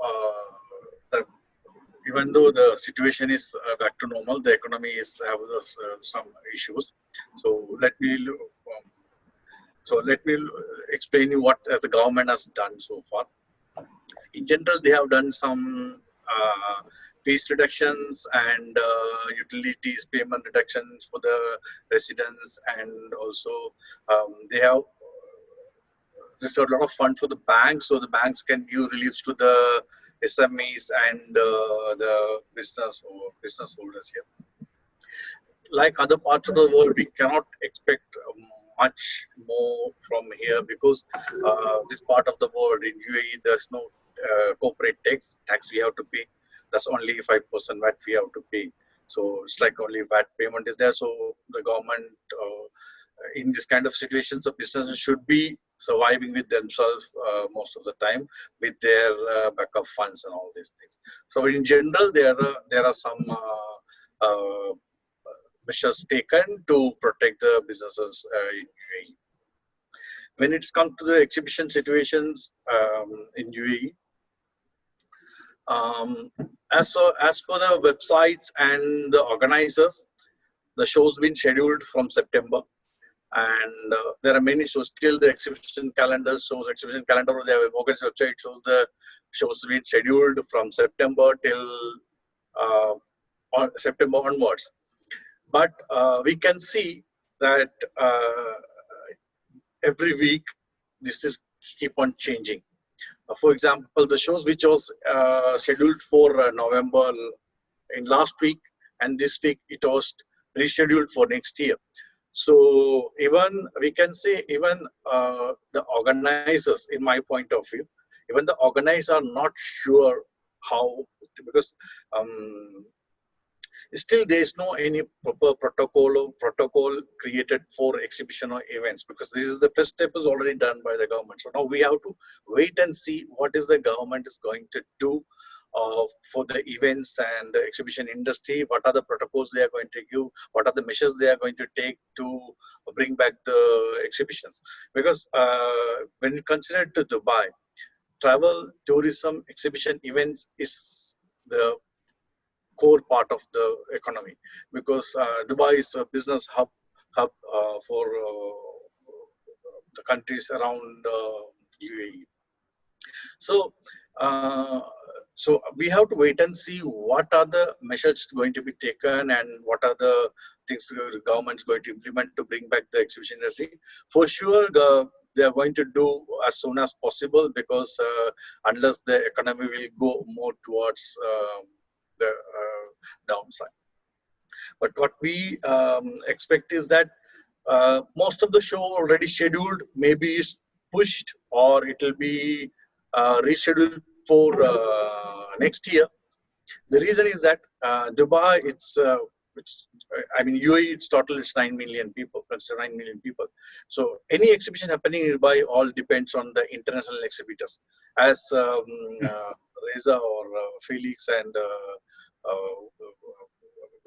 the situation is back to normal, the economy is have some issues. So let me explain you what as the government has done so far. In general, they have done some fees reductions and utilities payment reductions for the residents, and also they have reserved a lot of fund for the banks, so the banks can give reliefs to the SMEs and the business holders here. Like other parts of the world, we cannot expect much more from here, because this part of the world in UAE, there's no corporate tax we have to pay. That's only 5% VAT we have to pay. So it's like only VAT payment is there. So the government, in this kind of situations, the businesses should be surviving with themselves most of the time with their backup funds and all these things. So in general, there are some measures taken to protect the businesses in UAE. When it's come to the exhibition situations in UAE, as per the websites and the organizers, the show's been scheduled from September, and there are many shows. Still, the exhibition calendar shows on their organized website shows the shows been scheduled from September till September onwards. But we can see that every week this is keep on changing. For example, the shows which was scheduled for November in last week and this week it was rescheduled for next year. So even we can say even the organizers, in my point of view, even the organizers are not sure how, because still there is no any proper protocol created for exhibition or events, because this is the first step is already done by the government. So now we have to wait and see what is the government is going to do for the events and the exhibition industry. What are the protocols they are going to give? What are the measures they are going to take to bring back the exhibitions? Because when considered to Dubai, travel, tourism, exhibition, events is the core part of the economy, because Dubai is a business hub for the countries around UAE. So, so we have to wait and see what are the measures going to be taken and what are the things the government's going to implement to bring back the exhibition industry. For sure, they are going to do as soon as possible, because unless the economy will go more towards the downside. But what we expect is that most of the show already scheduled maybe is pushed, or it will be rescheduled for next year. The reason is that Dubai, it's I mean UAE, it's total it's 9 million people, consider 9 million people. So any exhibition happening in Dubai all depends on the international exhibitors, as Reza or Felix and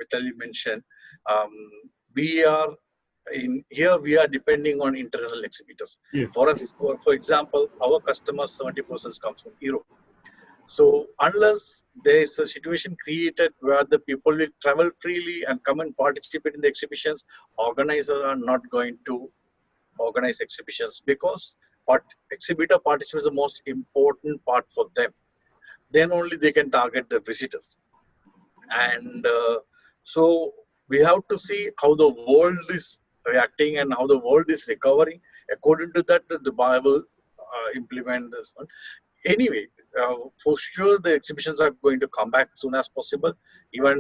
Vitaly mentioned. We are we are depending on international exhibitors. Yes. For us, for example, our customers 70% comes from Europe. So unless there is a situation created where the people will travel freely and come and participate in the exhibitions, organizers are not going to organize exhibitions, because exhibitor participation is the most important part for them. Then only they can target the visitors. And so we have to see how the world is reacting and how the world is recovering. According to that, the Bible implement this one. Anyway, for sure the exhibitions are going to come back as soon as possible. Even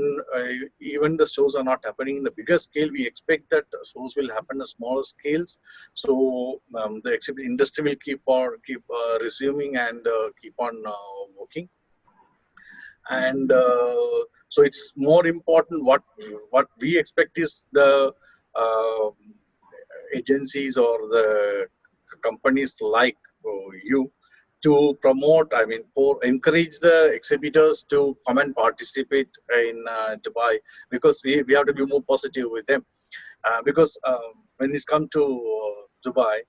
the shows are not happening in the bigger scale. We expect that shows will happen in smaller scales. So the exhibit industry will keep resuming and keep on working. And so it's more important. What we expect is the agencies or the companies like you to promote, I mean, encourage the exhibitors to come and participate in Dubai, because we have to be more positive with them. Because when it comes to Dubai,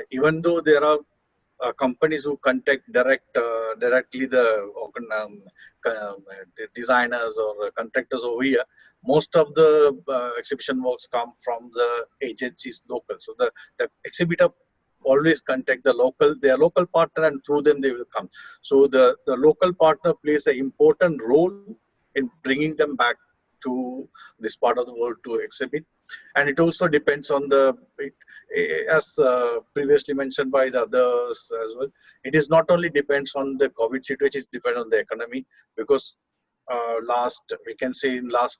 even though there are companies who contact directly the designers or contractors over here, most of the exhibition works come from the agencies local. So the exhibitor always contact their local partner, and through them they will come. So the local partner plays an important role in bringing them back to this part of the world to exhibit. And it also depends on as previously mentioned by the others as well, it is not only depends on the COVID situation, it depends on the economy, because we can say in last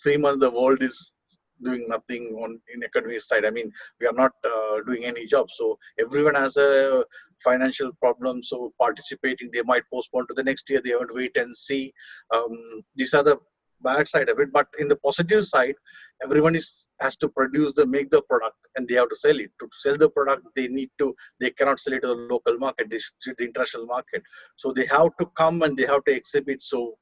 3 months the world is doing nothing in economy side. I mean, we are not doing any job, so everyone has a financial problem. So participating, they might postpone to the next year. They have to wait and see. These are the bad side of it. But in the positive side, everyone has to make the product, and they have to sell it. To sell the product, they cannot sell it to the local market. They should to the international market. So they have to come and they have to exhibit. So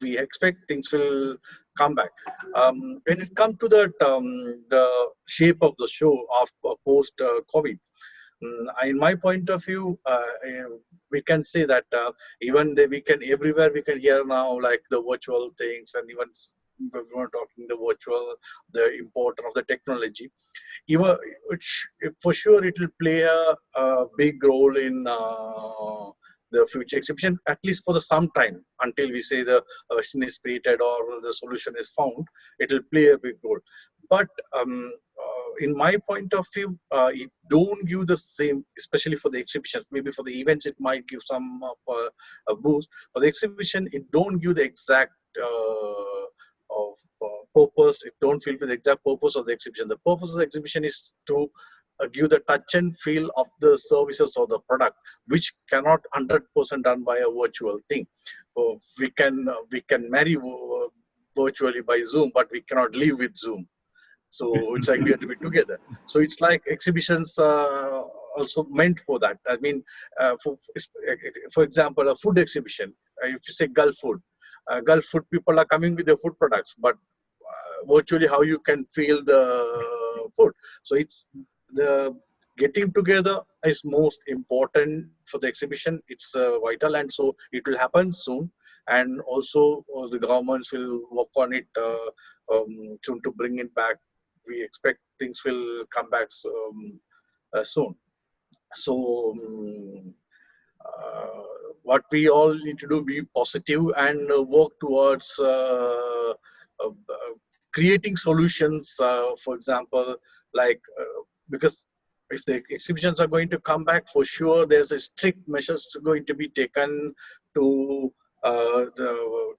we expect things will come back. When it comes to the shape of the show of post COVID, in my point of view, we can say that even everywhere we can hear now like the virtual things, and even we were talking the importance of the technology. Even for sure it will play a big role in the future exhibition, at least for some time, until we say the version is created or the solution is found. It will play a big role. But in my point of view, it don't give the same, especially for the exhibitions. Maybe for the events it might give some a boost. For the exhibition, it don't give the exact purpose, it don't feel the exact purpose of the exhibition. The purpose of the exhibition is to give the touch and feel of the services or the product, which cannot 100% done by a virtual thing. So we can marry virtually by Zoom, but we cannot live with Zoom. So it's like we have to be together. So it's like exhibitions also meant for that. I mean, for example, a food exhibition. If you say Gulf food people are coming with their food products, but virtually how you can feel the food. So it's the getting together is most important for the exhibition. It's vital, and so it will happen soon. And also the governments will work on it soon to bring it back. We expect things will come back soon. So what we all need to do, be positive and work towards creating solutions. For example, like because if the exhibitions are going to come back, for sure there's a strict measures going to be taken to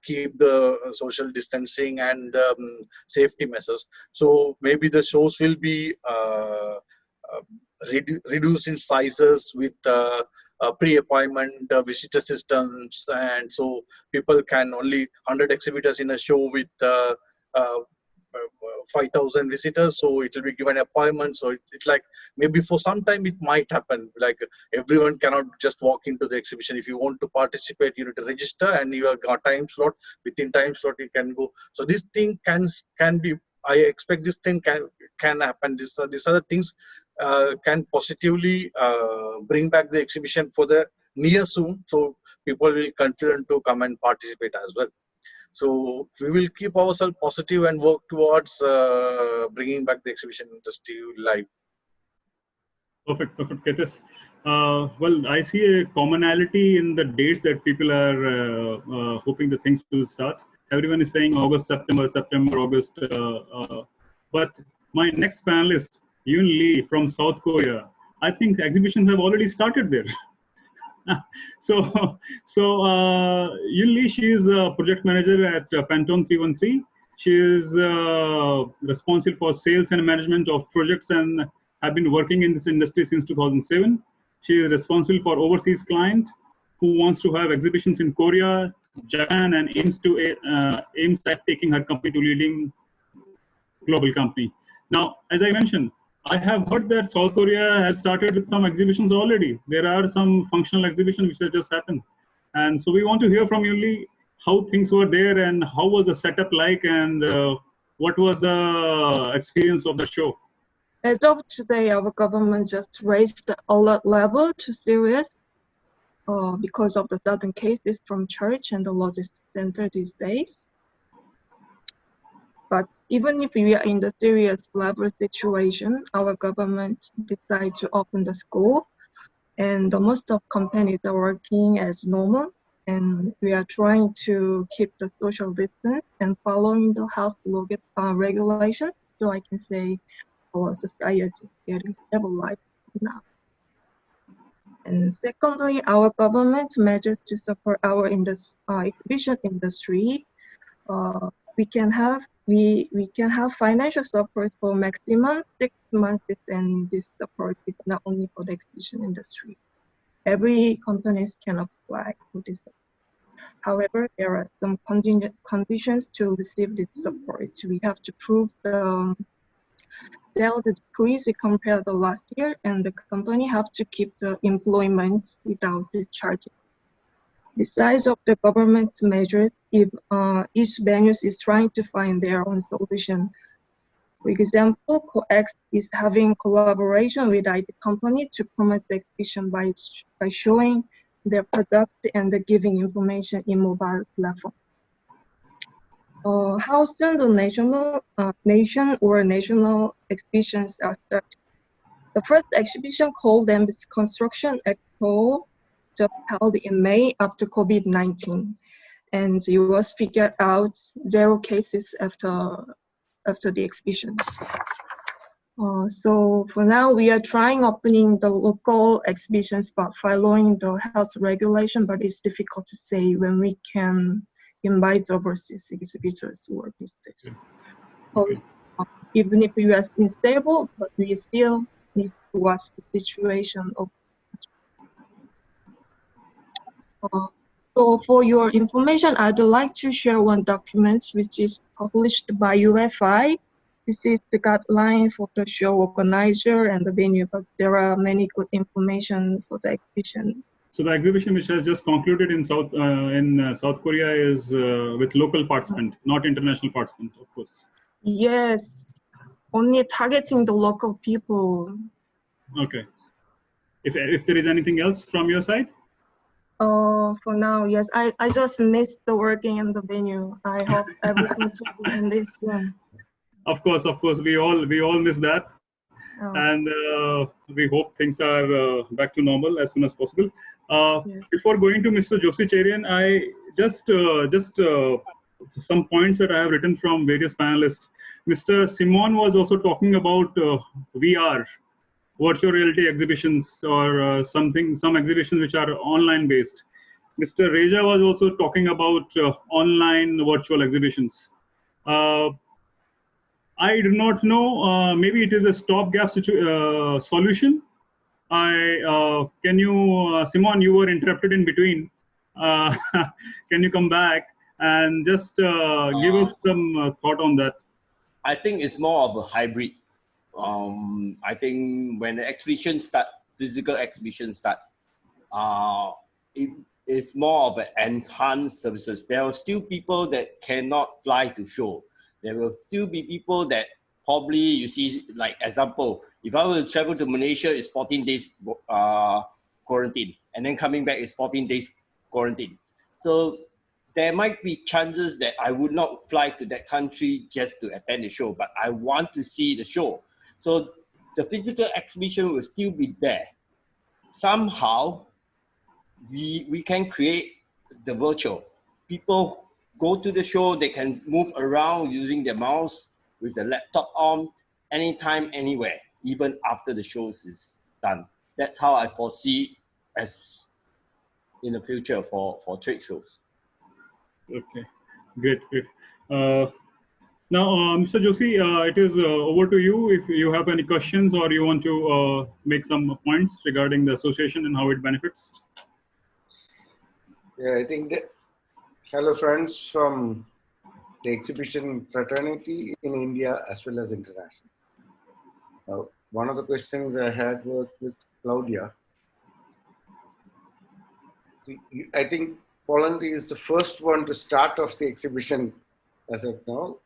keep the social distancing and safety measures. So maybe the shows will be reduced in sizes with pre-appointment visitor systems, and so people can only 100 exhibitors in a show with 5,000 visitors, so it will be given appointment. So it's like maybe for some time it might happen, like everyone cannot just walk into the exhibition. If you want to participate, you need to register, and you have got time slot. Within time slot you can go. So this thing can be, I expect this thing can happen. These other things can positively bring back the exhibition for the near soon, so people will confident to come and participate as well. So we will keep ourselves positive and work towards bringing back the exhibition industry live. Perfect, Ketis. Well, I see a commonality in the dates that people are hoping that things will start. Everyone is saying August, September, August. But my next panelist, Yoon Lee from South Korea, I think exhibitions have already started there. So Yoon Lee, she is a project manager at Pantone 313. She is responsible for sales and management of projects and have been working in this industry since 2007. She is responsible for overseas client who wants to have exhibitions in Korea, Japan, and aims at taking her company to leading global company. Now, as I mentioned, I have heard that South Korea has started with some exhibitions already. There are some functional exhibitions which have just happened. And so we want to hear from you, Lee, how things were there and how was the setup like, and what was the experience of the show? As of today, our government just raised the alert level to serious because of the sudden cases from church and the logistics center these days. But even if we are in the serious level situation, our government decided to open the school, and most of companies are working as normal, and we are trying to keep the social distance and following the health regulations. So I can say our society is getting stabilized now. And secondly, our government measures to support our exhibition industry. We can have financial support for maximum 6 months, and this support is not only for the exhibition industry. Every companies can apply for this. However, there are some conditions to receive this support. We have to prove the sales decrease compared to last year, and the company have to keep the employment without the charging. Besides of the government measures, if each venue is trying to find their own solution. For example, COEX is having collaboration with IT company to promote the exhibition by showing their product and giving information in mobile platform. How soon the national exhibitions are started? The first exhibition called them Construction Expo just held in May after COVID-19, and it was figured out 0 cases after the exhibitions. So for now, we are trying opening the local exhibitions but following the health regulation, but it's difficult to say when we can invite overseas exhibitors to work these days. Okay. Even if US is stable, but we still need to watch the situation of. So for your information, I'd like to share one document which is published by UFI. This is the guideline for the show organizer and the venue, but there are many good information for the exhibition. So the exhibition, which has just concluded in South Korea, is with local participants, not international participants, of course. Yes, only targeting the local people. Okay. If there is anything else from your side? For now, yes. I just missed the working in the venue. I hope everything's in this soon. Of course, we all miss that, and we hope things are back to normal as soon as possible. Yes. Before going to Mr. Joshi Cherian, I just some points that I have written from various panelists. Mr. Simon was also talking about VR, virtual reality exhibitions, or some exhibitions which are online based. Mr. Reja was also talking about online virtual exhibitions. I do not know. Maybe it is a stopgap solution. Can you, Simon? You were interrupted in between. Can you come back and just give us some thought on that? I think it's more of a hybrid. I think when the exhibition start, physical exhibition start, it is more of an enhanced services. There are still people that cannot fly to show. There will still be people that probably, you see, like example, if I were to travel to Malaysia, it's 14 days quarantine, and then coming back is 14 days quarantine. So there might be chances that I would not fly to that country just to attend the show, but I want to see the show. So the physical exhibition will still be there. Somehow, we can create the virtual. People go to the show, they can move around using their mouse with the laptop on, anytime, anywhere, even after the show is done. That's how I foresee as in the future for trade shows. Okay, great. Now, Mr. Joshi, it is over to you. If you have any questions or you want to make some points regarding the association and how it benefits. Yeah, I think that, hello friends from the exhibition fraternity in India as well as international. One of the questions I had was with Claudia. I think Poland is the first one to start off the exhibition as of now,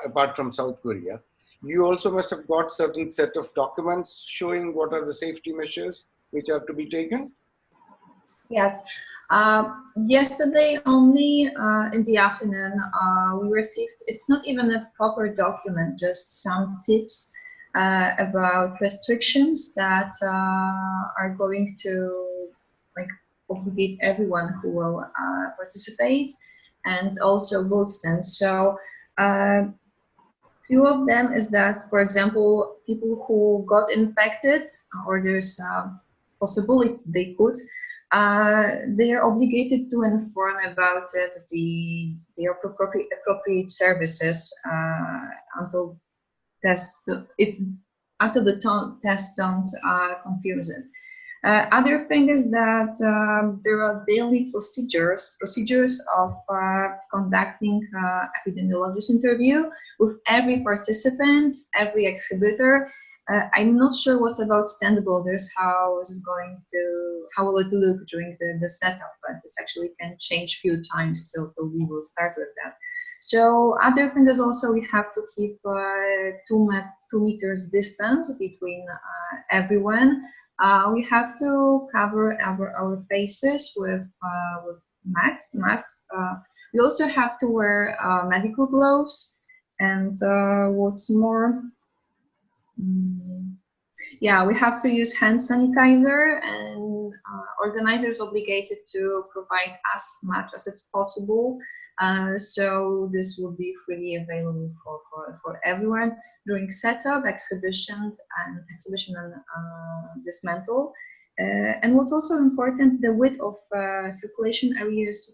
apart from South Korea. You also must have got certain set of documents showing what are the safety measures which are to be taken? Yes. Yesterday only in the afternoon we received, it's not even a proper document, just some tips about restrictions that are going to obligate everyone who will participate, and also will stand. So few of them is that, for example, people who got infected or there's a possibility they could, they are obligated to inform about it their appropriate services until the test don't confuse it. Other thing is that there are daily procedures of conducting epidemiologist interview with every participant, every exhibitor. I'm not sure what's about stand builders, how will it look during the setup, but this actually can change few times till we will start with that. So other thing is also we have to keep 2 meters distance between everyone. We have to cover our faces with masks. We also have to wear medical gloves, and what's more, yeah, we have to use hand sanitizer, and organizers obligated to provide as much as it's possible. So this will be freely available for everyone during setup, exhibition and dismantle. And what's also important, the width of circulation area is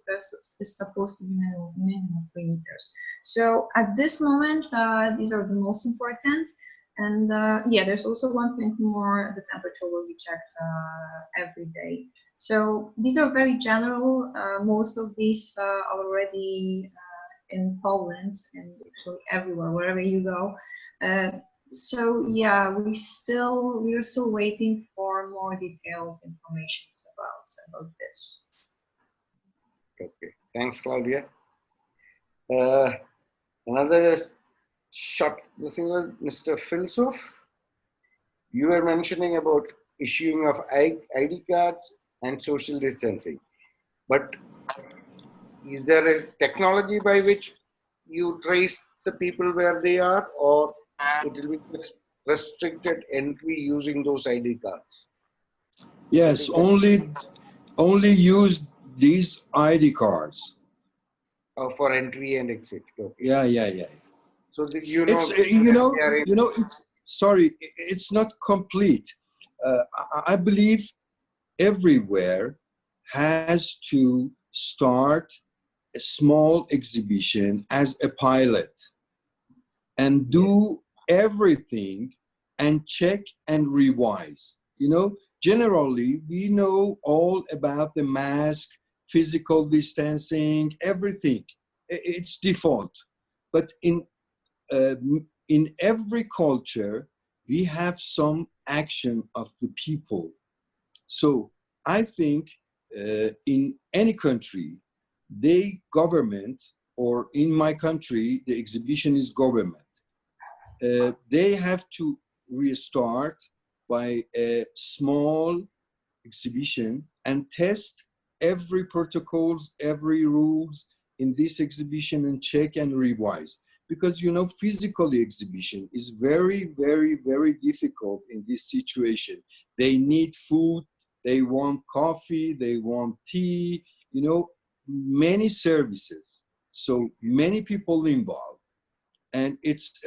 supposed to be minimum 3 meters. So at this moment, these are the most important. And yeah, there's also one thing more, the temperature will be checked every day. So these are very general. Most of these are already in Poland and actually everywhere, wherever you go. So yeah, we are still waiting for more detailed information about this. Okay, thanks, Claudia. Another short, the thing was Mr. Filsov. You were mentioning about issuing of ID cards and social distancing, but is there a technology by which you trace the people where they are, or it will be just restricted entry using those ID cards? Yes, only use these ID cards. For entry and exit. Okay. Yeah. So you know, it's sorry, it's not complete. I believe everywhere has to start a small exhibition as a pilot and do everything and check and revise. You know, generally we know all about the mask, physical distancing, everything. It's default. But in every culture, we have some action of the people. So I think in any country, government, or in my country, the exhibition is government. They have to restart by a small exhibition and test every protocols, every rules in this exhibition and check and revise. Because, you know, physical exhibition is very, very, very difficult in this situation. They need food, they want coffee, they want tea, you know, many services. So many people involved. And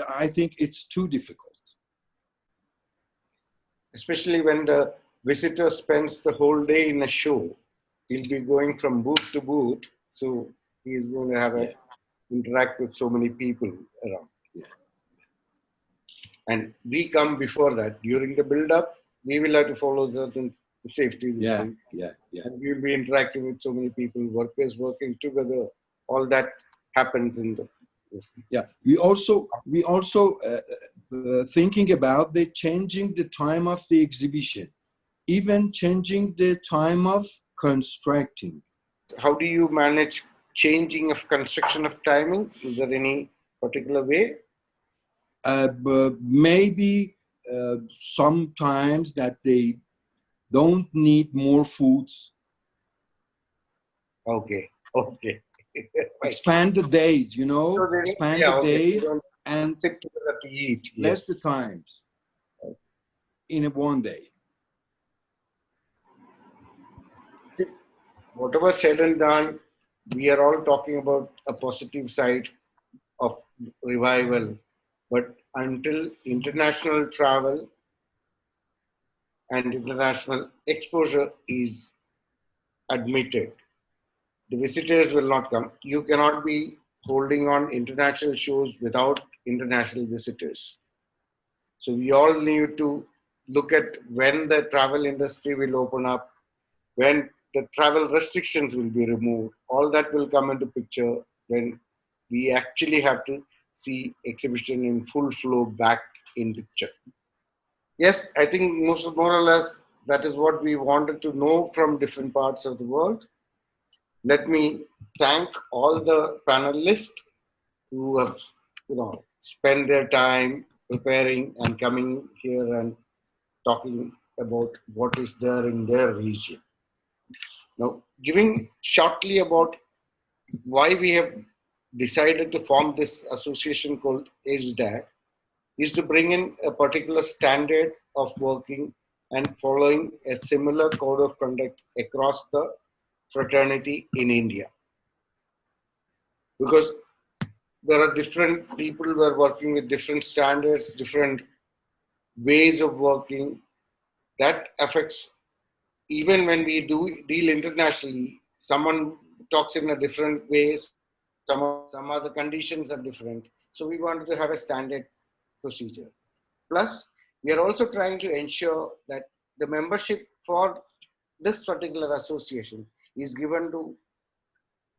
I think it's too difficult. Especially when the visitor spends the whole day in a show. He'll be going from booth to booth. So he's going to have to interact with so many people around. Yeah. And we come before that. During the build-up, we will have to follow certain safety. Yeah. And we'll be interacting with so many people, workers working together. All that happens in the. Yeah. We also thinking about the changing the time of the exhibition, even changing the time of constructing. How do you manage changing of construction of timing? Is there any particular way? Maybe sometimes that they don't need more foods. Okay. Expand the days, you know, so expand the days and sit together to eat. Less the times in one day. Whatever said and done, we are all talking about a positive side of revival. But until international travel and international exposure is admitted, the visitors will not come. You cannot be holding on international shows without international visitors. So we all need to look at when the travel industry will open up, when the travel restrictions will be removed. All that will come into picture when we actually have to see exhibition in full flow back in picture. Yes, I think more or less that is what we wanted to know from different parts of the world. Let me thank all the panelists who have, spent their time preparing and coming here and talking about what is there in their region. Now, giving shortly about why we have decided to form this association called HDAC is to bring in a particular standard of working and following a similar code of conduct across the fraternity in India. Because there are different people who are working with different standards, different ways of working. That affects even when we deal internationally, someone talks in a different way, some other conditions are different. So we wanted to have a standard procedure. Plus, we are also trying to ensure that the membership for this particular association is given to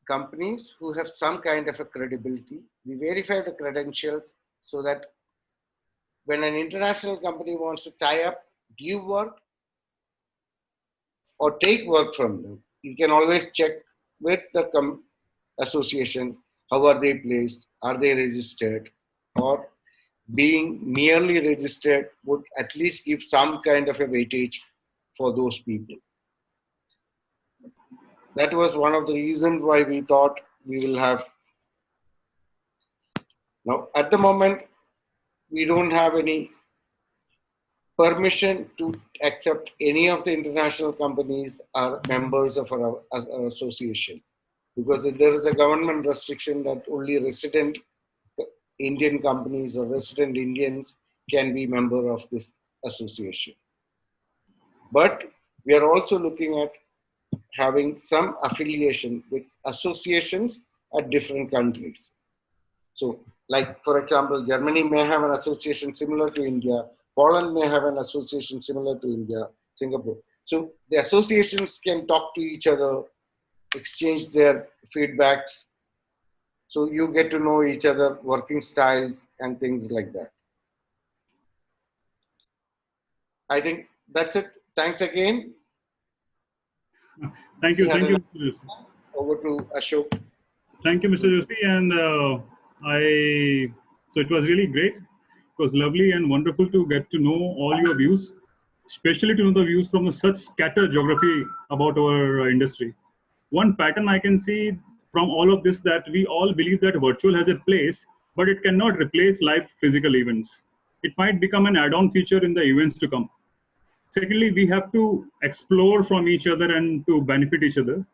companies who have some kind of a credibility. We verify the credentials so that when an international company wants to tie up, give work, or take work from them, you can always check with the association, how are they placed, are they registered, or being merely registered would at least give some kind of a weightage for those people. That was one of the reasons why we thought we will have. Now, at the moment, we don't have any permission to accept any of the international companies are members of our association, because there is a government restriction that only resident Indian companies or resident Indians can be member of this association. But we are also looking at having some affiliation with associations at different countries. So, like for example, Germany may have an association similar to India, Poland may have an association similar to India, Singapore. So the associations can talk to each other, exchange their feedbacks. So you get to know each other, working styles and things like that. I think that's it. Thanks again. Thank you. Thank you, Mr. Joshi. Over to Ashok. Thank you, Mr. Joshi. And so it was really great. It was lovely and wonderful to get to know all your views, especially to know the views from such scattered geography about our industry. One pattern I can see from all of this, that we all believe that virtual has a place, but it cannot replace live physical events. It might become an add-on feature in the events to come. Secondly, we have to explore from each other and to benefit each other.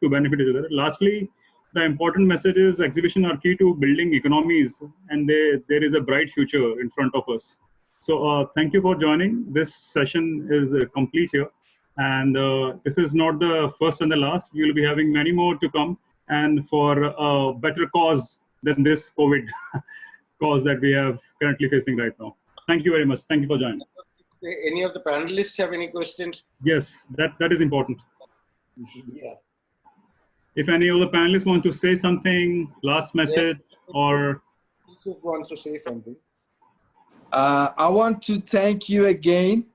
Lastly, the important message is exhibition are key to building economies, and there is a bright future in front of us. So thank you for joining. This session is complete here. And this is not the first and the last. We will be having many more to come, and for a better cause than this COVID cause that we are currently facing right now. Thank you very much. Thank you for joining. Any of the panelists have any questions? Yes, that is important. Yeah. If any of the panelists want to say something, last message, or... Who wants to say something? I want to thank you again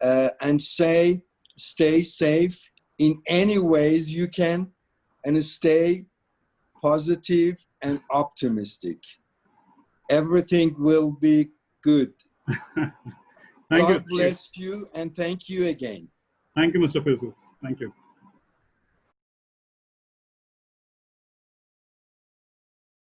and say, stay safe in any ways you can, and stay positive and optimistic. Everything will be good. God bless you, and thank you again. Thank you, Mr. Filsu. Thank you.